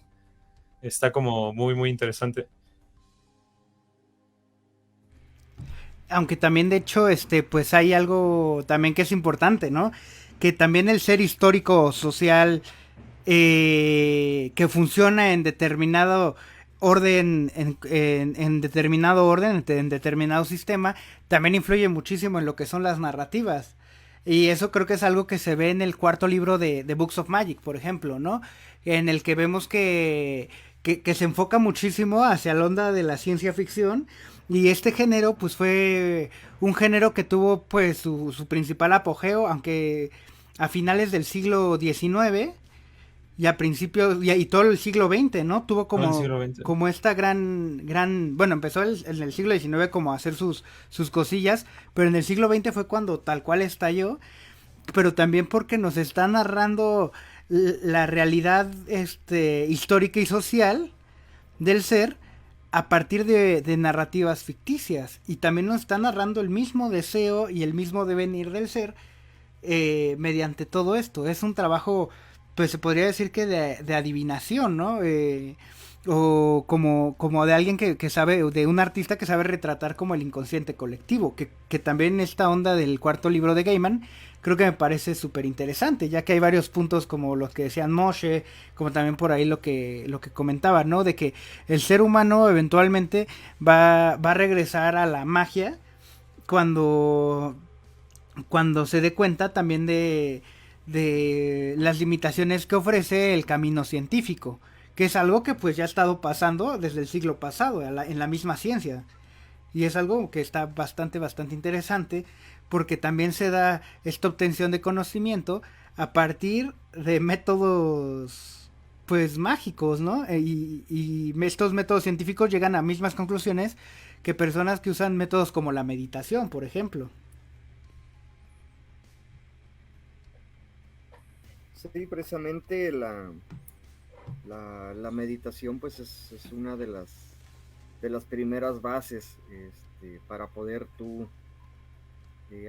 Está como muy, muy interesante. Aunque también de hecho, pues hay algo también que es importante, ¿no? Que también el ser histórico social que funciona en determinado orden, en determinado orden, en determinado sistema, también influye muchísimo en lo que son las narrativas. Y eso creo que es algo que se ve en el cuarto libro de Books of Magic, por ejemplo, ¿no? En el que vemos que se enfoca muchísimo hacia la onda de la ciencia ficción. Y este género, pues fue un género que tuvo pues su principal apogeo, aunque a finales del siglo XIX y a principios y todo el siglo XX, ¿no? Tuvo El siglo XX. como esta bueno, empezó en el siglo XIX como a hacer sus cosillas, pero en el siglo XX fue cuando tal cual estalló, pero también porque nos está narrando la realidad histórica y social del ser a partir de narrativas ficticias, y también nos está narrando el mismo deseo y el mismo devenir del ser mediante todo esto. Es un trabajo pues se podría decir que de adivinación, ¿no? O como de alguien que sabe, de un artista que sabe retratar como el inconsciente colectivo, que también esta onda del cuarto libro de Gaiman, creo que me parece súper interesante, ya que hay varios puntos como los que decían Moshe, como también por ahí lo que comentaba, ¿no? De que el ser humano eventualmente va a regresar a la magia cuando se dé cuenta también de las limitaciones que ofrece el camino científico, que es algo que pues ya ha estado pasando desde el siglo pasado en la misma ciencia. Y es algo que está bastante interesante porque también se da esta obtención de conocimiento a partir de métodos pues mágicos, ¿no? Y estos métodos científicos llegan a mismas conclusiones que personas que usan métodos como la meditación, por ejemplo. Sí, precisamente la meditación pues es una de las primeras bases para poder tú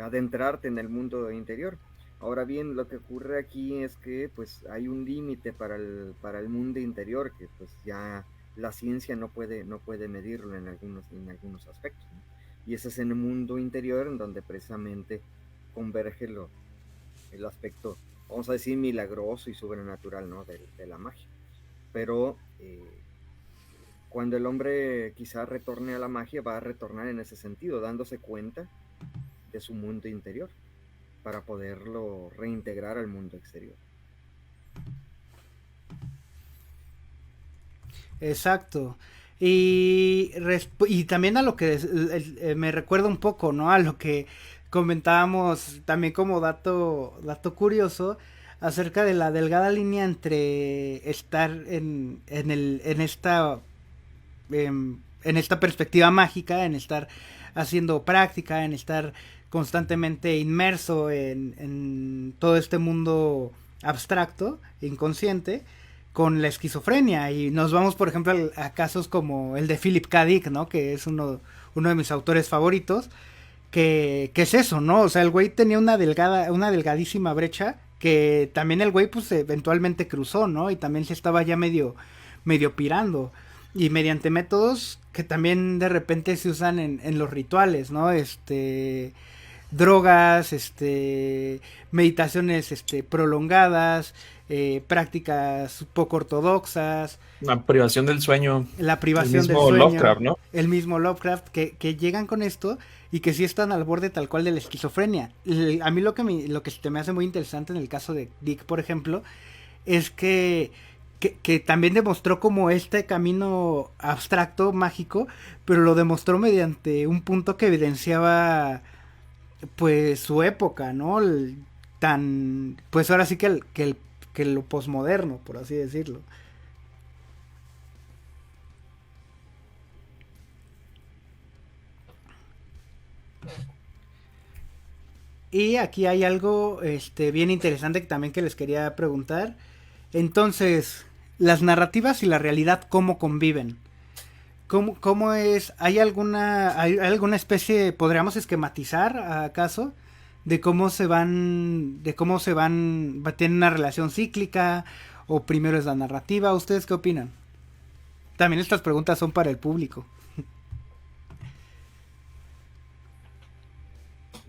adentrarte en el mundo interior. Ahora bien, lo que ocurre aquí es que pues hay un límite para el mundo interior que pues ya la ciencia no puede medirlo en algunos aspectos, ¿no? Y ese es en el mundo interior en donde precisamente converge el aspecto, vamos a decir, milagroso y sobrenatural, ¿no? De la magia. Pero cuando el hombre quizá retorne a la magia, va a retornar en ese sentido, dándose cuenta de su mundo interior para poderlo reintegrar al mundo exterior. Exacto. Y también a lo que me recuerda un poco, ¿no? A lo que comentábamos también como dato curioso acerca de la delgada línea entre estar en esta perspectiva mágica, en estar haciendo práctica, en estar constantemente inmerso en todo este mundo abstracto, inconsciente, con la esquizofrenia. Y nos vamos, por ejemplo, a casos como el de Philip K. Dick, ¿no? Que es uno de mis autores favoritos. Que es eso, ¿no? O sea, el güey tenía una delgadísima brecha que también el güey pues eventualmente cruzó, ¿no? Y también se estaba ya medio pirando. Y mediante métodos que también de repente se usan en los rituales, ¿no? Drogas, meditaciones prolongadas, prácticas poco ortodoxas, Una privación del sueño, la el privación del mismo sueño, Lovecraft, ¿no? el mismo Lovecraft, que llegan con esto y que sí están al borde tal cual de la esquizofrenia. A mí lo que se me hace muy interesante en el caso de Dick, por ejemplo, es que también demostró como este camino abstracto, mágico, pero lo demostró mediante un punto que evidenciaba pues su época, ¿no? Pues ahora sí que lo posmoderno, por así decirlo. Y aquí hay algo bien interesante que también que les quería preguntar. Entonces, las narrativas y la realidad, ¿cómo conviven? ¿Cómo es? ¿Hay alguna especie, podríamos esquematizar acaso, tienen una relación cíclica o primero es la narrativa? ¿Ustedes qué opinan? También estas preguntas son para el público.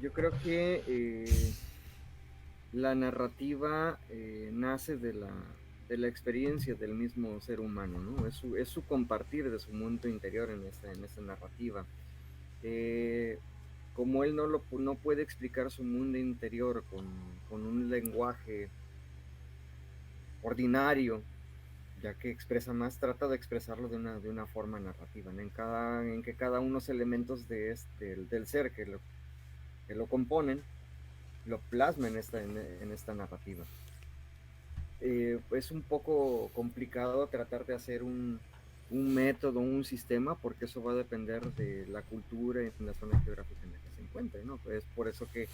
Yo creo que la narrativa nace de la experiencia del mismo ser humano, ¿no? Es su compartir de su mundo interior en esa narrativa. Eh, Como él no puede explicar su mundo interior con un lenguaje ordinario, ya que expresa más, trata de expresarlo de una forma narrativa, ¿no? En que cada uno de los elementos del ser que lo componen, lo plasma en esta narrativa. Es un poco complicado tratar de hacer un método, un sistema, porque eso va a depender de la cultura y la zona geográfica en la que se encuentre, ¿no? Es por eso que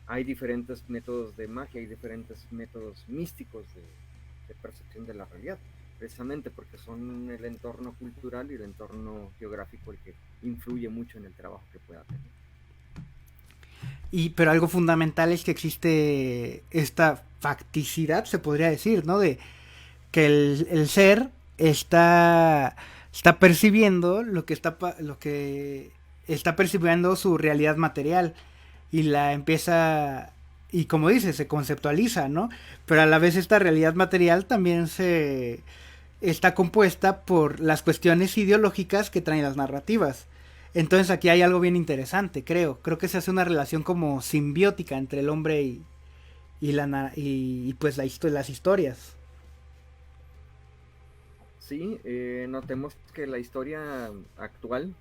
hay diferentes métodos de magia, hay diferentes métodos místicos de percepción de la realidad, precisamente porque son el entorno cultural y el entorno geográfico el que influye mucho en el trabajo que pueda tener. pero algo fundamental es que existe esta facticidad, se podría decir, ¿no? De que el ser está percibiendo lo que está percibiendo su realidad material y la empieza y como dice, se conceptualiza, ¿no? Pero a la vez esta realidad material también se está compuesta por las cuestiones ideológicas que traen las narrativas. Entonces aquí hay algo bien interesante, creo. Creo que se hace una relación como simbiótica entre el hombre y pues las historias. Sí, notemos que la historia actual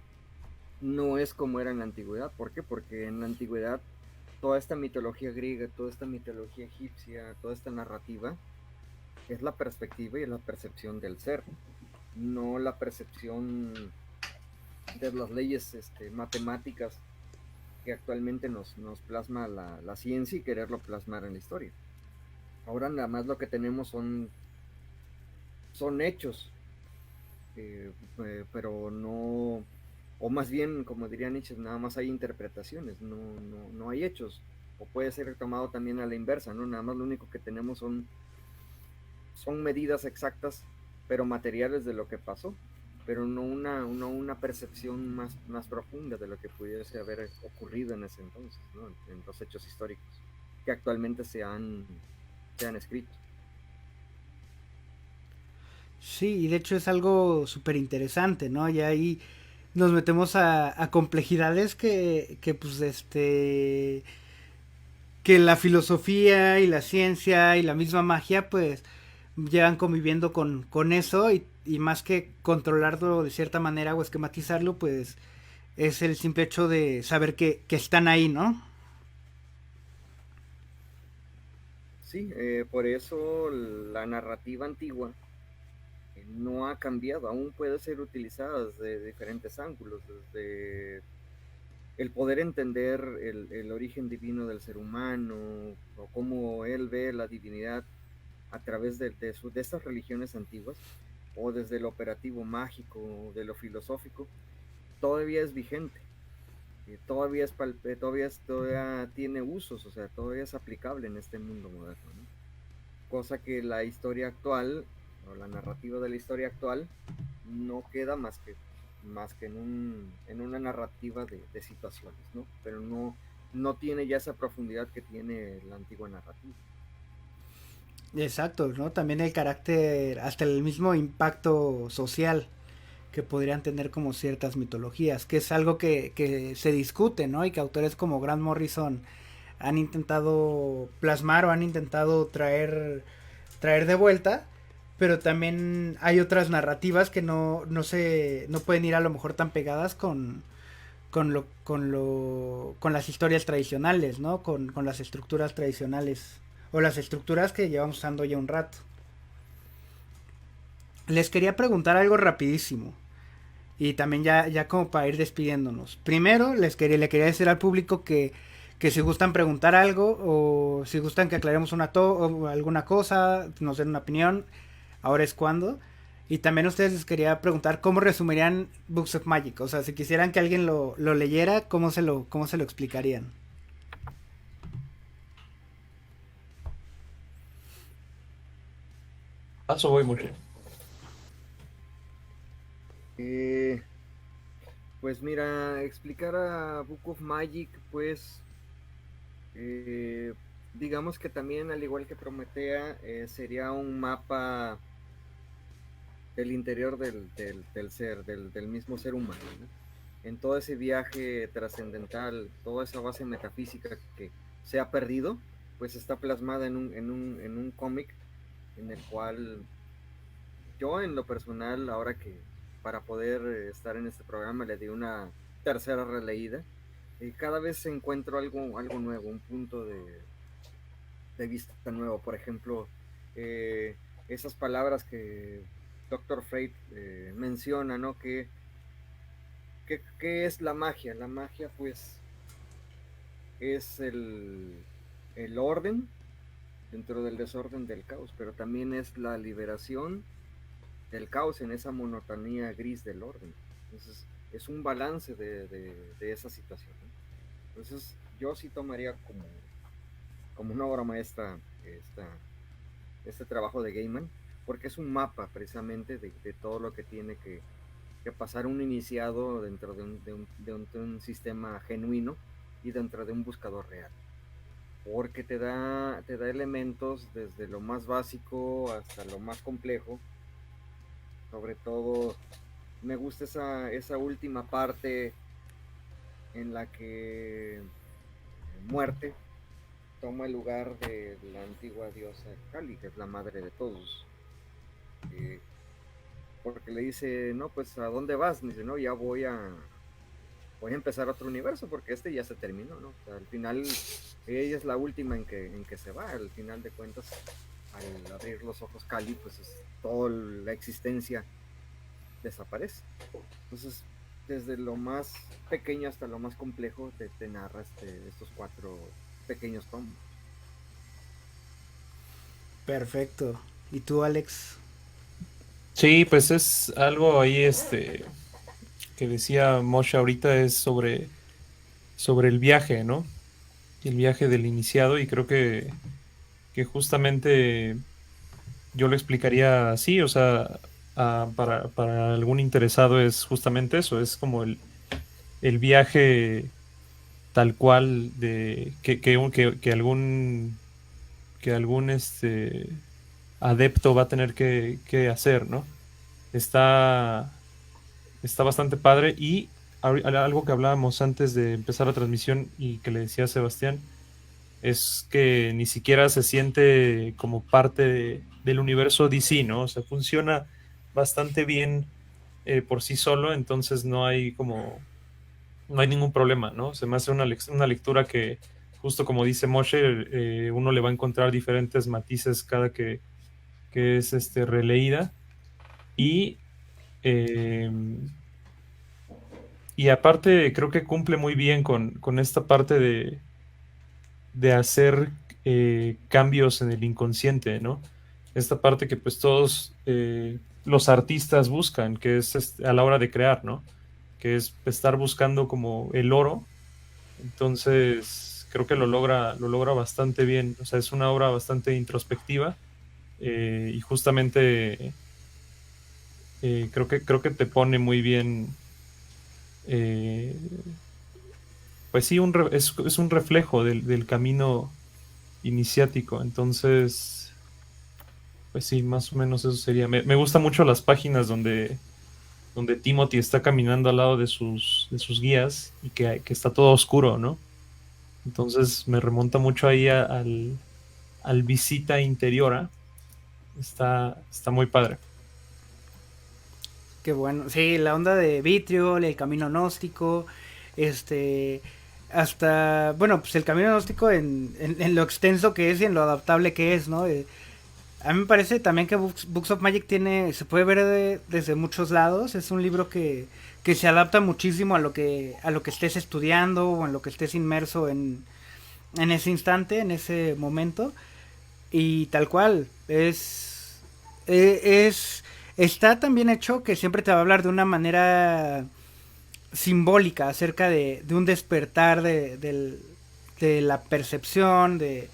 no es como era en la antigüedad. ¿Por qué? Porque en la antigüedad toda esta mitología griega, toda esta mitología egipcia, toda esta narrativa es la perspectiva y la percepción del ser, no la percepción de las leyes matemáticas que actualmente nos plasma la ciencia y quererlo plasmar en la historia. Ahora nada más lo que tenemos son hechos, pero no, o más bien, como diría Nietzsche, nada más hay interpretaciones, no hay hechos. O puede ser tomado también a la inversa, ¿no? Nada más lo único que tenemos son medidas exactas, pero materiales de lo que pasó, pero no una percepción más profunda de lo que pudiese haber ocurrido en ese entonces, ¿no? En los hechos históricos que actualmente se han escrito. Sí, y de hecho es algo súper interesante, ¿no? Y ahí nos metemos a complejidades pues que la filosofía y la ciencia y la misma magia pues llevan conviviendo con eso y más que controlarlo de cierta manera o esquematizarlo pues es el simple hecho de saber que están ahí, ¿no? Sí, por eso la narrativa antigua no ha cambiado, aún puede ser utilizada desde diferentes ángulos, desde el poder entender el origen divino del ser humano, o cómo él ve la divinidad a través de estas religiones antiguas, o desde el operativo mágico, de lo filosófico, todavía es vigente, todavía tiene usos, o sea, todavía es aplicable en este mundo moderno, ¿no? Cosa que la historia actual, o la narrativa de la historia actual, no queda más que en una narrativa de situaciones, ¿no? Pero no tiene ya esa profundidad que tiene la antigua narrativa. Exacto, ¿no? También el carácter, hasta el mismo impacto social que podrían tener como ciertas mitologías, que es algo que se discute, ¿no? Y que autores como Grant Morrison han intentado plasmar o han intentado traer de vuelta, pero también hay otras narrativas que no pueden ir a lo mejor tan pegadas con las historias tradicionales, ¿no? Con las estructuras tradicionales o las estructuras que llevamos usando ya un rato. Les quería preguntar algo rapidísimo. Y también ya como para ir despidiéndonos. Primero, le quería decir al público que si gustan preguntar algo o si gustan que aclaremos o alguna cosa, nos den una opinión, ahora es cuando. Y también a ustedes les quería preguntar cómo resumirían Books of Magic. O sea, si quisieran que alguien lo leyera, cómo se lo explicarían? Paso voy mucho. Eh, pues mira, explicar a Book of Magic, pues eh, digamos que también, al igual que Prometea, sería un mapa del interior del ser, del mismo ser humano, ¿no? En todo ese viaje trascendental, toda esa base metafísica que se ha perdido, pues está plasmada en un cómic en el cual yo en lo personal, ahora que para poder estar en este programa le di una tercera releída, cada vez encuentro algo nuevo, un punto de vista nuevo. Por ejemplo, eh, esas palabras que Dr. Freud menciona, ¿no? ¿Qué es la magia? La magia, pues, es el orden dentro del desorden del caos, pero también es la liberación del caos en esa monotonía gris del orden. Entonces, es un balance de esa situación, ¿no? Entonces, yo sí tomaría como una obra maestra este trabajo de Gaiman, porque es un mapa precisamente de todo lo que tiene que pasar un iniciado dentro de un sistema genuino y dentro de un buscador real. Porque te da elementos desde lo más básico hasta lo más complejo. Sobre todo, me gusta esa última parte en la que Muerte toma el lugar de la antigua diosa Kali, que es la madre de todos. Eh, Porque le dice, no, pues ¿a dónde vas? Me dice, no, ya voy a empezar otro universo porque este ya se terminó, ¿no? O sea, al final ella es la última en que se va. Al final de cuentas, al abrir los ojos Kali, pues toda la existencia desaparece. Entonces, desde lo más pequeño hasta lo más complejo, te narra estos 4 pequeños tomos. Perfecto. ¿Y tú, Alex? Sí, pues es algo ahí que decía Moshe ahorita, es sobre el viaje, ¿no? El viaje del iniciado, y creo que justamente yo lo explicaría así, o sea, para algún interesado es justamente eso, es como el viaje tal cual de que algún adepto va a tener que hacer, ¿no? Está, está bastante padre. Y algo que hablábamos antes de empezar la transmisión y que le decía a Sebastián, es que ni siquiera se siente como parte del universo DC, ¿no? O sea, funciona bastante bien por sí solo, entonces no hay ningún problema, ¿no? Se me hace una lectura que, justo como dice Moshe, uno le va a encontrar diferentes matices cada que es releída. Y, eh, y aparte creo que cumple muy bien con esta parte de hacer cambios en el inconsciente, ¿no? Esta parte que pues todos los artistas buscan, que es a la hora de crear, ¿no? Que es estar buscando como el oro. Entonces creo que lo logra bastante bien. O sea, es una obra bastante introspectiva, y justamente creo que te pone muy bien. eh, pues sí, es un reflejo del camino iniciático. Entonces, pues sí, más o menos eso sería. Me gustan mucho las páginas donde Timothy está caminando al lado de sus guías y que está todo oscuro, ¿no? Entonces me remonta mucho ahí al Visita Interiora. Está muy padre. Qué bueno. Sí, la onda de Vitriol, el camino gnóstico, este, hasta, bueno, pues el camino gnóstico en lo extenso que es y en lo adaptable que es, ¿no? A mí me parece también que Books of Magic se puede ver desde muchos lados. Es un libro que se adapta muchísimo a lo que estés estudiando o en lo que estés inmerso en ese instante, en ese momento. Y tal cual, está tan bien hecho que siempre te va a hablar de una manera simbólica acerca de un despertar de la percepción, de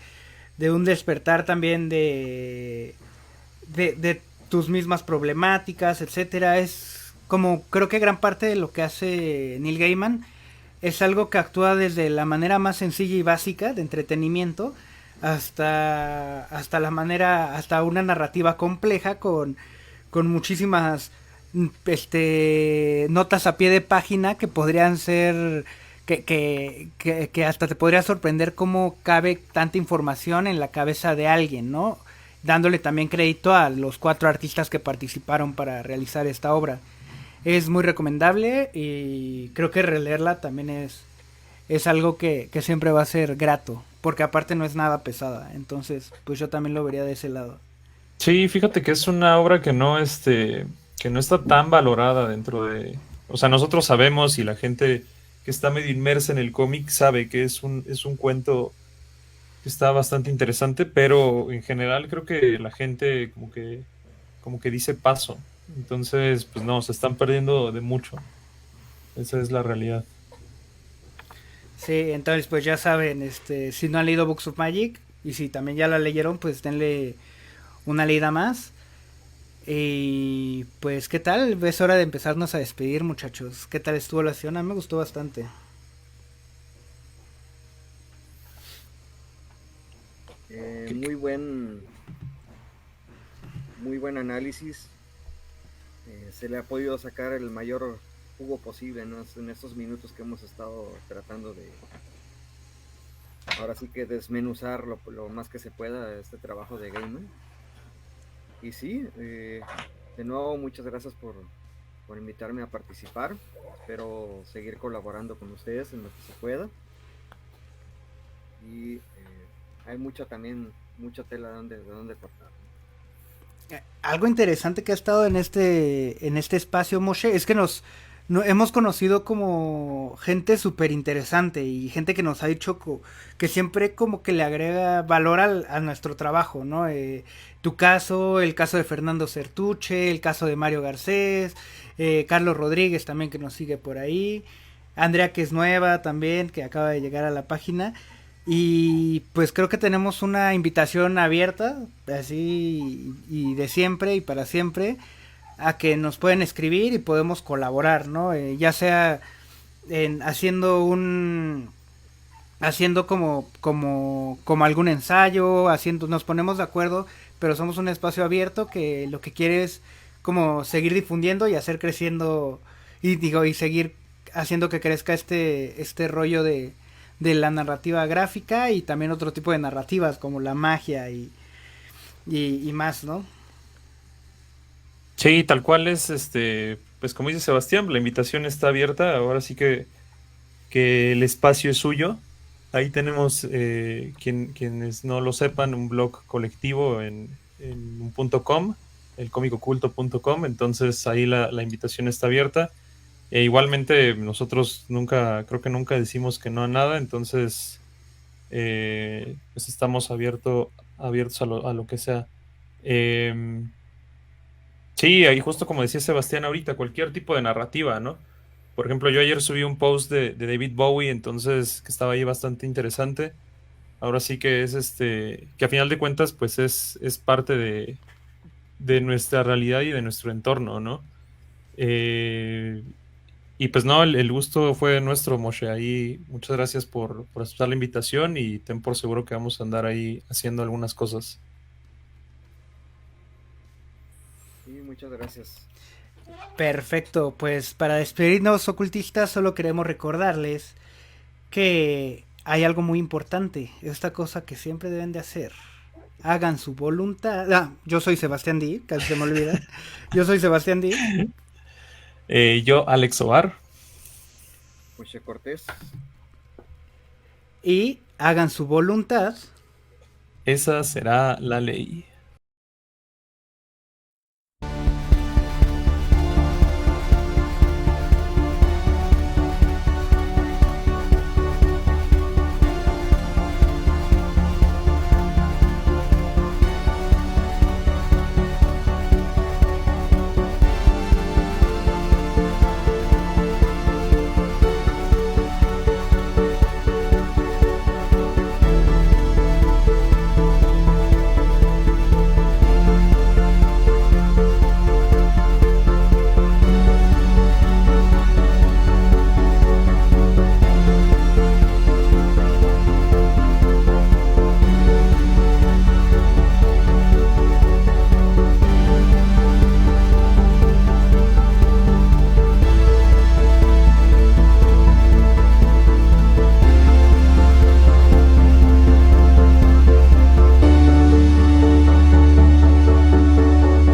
un despertar también de tus mismas problemáticas, etcétera. Es como creo que gran parte de lo que hace Neil Gaiman es algo que actúa desde la manera más sencilla y básica de entretenimiento hasta la manera, hasta una narrativa compleja con muchísimas notas a pie de página que podrían ser que hasta te podría sorprender cómo cabe tanta información en la cabeza de alguien, ¿no? Dándole también crédito a los 4 artistas que participaron para realizar esta obra. Es muy recomendable y creo que releerla también es algo que siempre va a ser grato, porque aparte no es nada pesada, entonces pues yo también lo vería de ese lado. Sí, fíjate que es una obra que no está tan valorada dentro de. O sea, nosotros sabemos, y la gente que está medio inmersa en el cómic sabe que es un cuento que está bastante interesante, pero en general creo que la gente como que dice paso. Entonces, pues no, se están perdiendo de mucho. Esa es la realidad. Sí, entonces pues ya saben, si no han leído Books of Magic y si también ya la leyeron, pues denle una leída más. Y pues, ¿qué tal? Es hora de empezarnos a despedir, muchachos. ¿Qué tal estuvo la sesión? A mí me gustó bastante. Muy buen, muy buen análisis. Se le ha podido sacar el mayor jugo posible, ¿no? En estos minutos que hemos estado tratando de, ahora sí que desmenuzar lo más que se pueda este trabajo de Gaiman. Y sí, de nuevo muchas gracias por invitarme a participar. Espero seguir colaborando con ustedes en lo que se pueda. Y hay mucha tela de donde cortar. Algo interesante que ha estado en este espacio, Moshe, es que hemos conocido como gente súper interesante y gente que nos ha dicho que siempre como que le agrega valor a nuestro trabajo, ¿no? Tu caso, el caso de Fernando Certuche, el caso de Mario Garcés, Carlos Rodríguez también que nos sigue por ahí, Andrea que es nueva también, que acaba de llegar a la página. Y pues creo que tenemos una invitación abierta, así y de siempre y para siempre, a que nos pueden escribir y podemos colaborar, ¿no? Ya sea en haciendo como algún ensayo, nos ponemos de acuerdo, pero somos un espacio abierto que lo que quiere es como seguir difundiendo y hacer creciendo y seguir haciendo que crezca este rollo de la narrativa gráfica y también otro tipo de narrativas como la magia y más, ¿no? Sí, tal cual es, pues como dice Sebastián, la invitación está abierta, ahora sí que el espacio es suyo. Ahí tenemos, quienes no lo sepan, un blog colectivo en un .com, elcomicoculto.com, entonces ahí la invitación está abierta. E igualmente nosotros creo que nunca decimos que no a nada, entonces pues estamos abiertos a lo que sea. Em, sí, ahí justo como decía Sebastián ahorita, cualquier tipo de narrativa, ¿no? Por ejemplo, yo ayer subí un post de David Bowie, entonces que estaba ahí bastante interesante. Ahora sí que es que a final de cuentas, pues es parte de nuestra realidad y de nuestro entorno, ¿no? Eh, y pues no, el gusto fue nuestro, Moshe. Ahí, muchas gracias por aceptar la invitación y ten por seguro que vamos a andar ahí haciendo algunas cosas. Sí, muchas gracias. Perfecto, pues para despedirnos ocultistas solo queremos recordarles que hay algo muy importante, esta cosa que siempre deben de hacer. Hagan su voluntad. Yo soy Sebastián Di, casi se me olvida. Yo soy Sebastián Di. Yo, Alex Ovar. José Cortés. Y hagan su voluntad. Esa será la ley.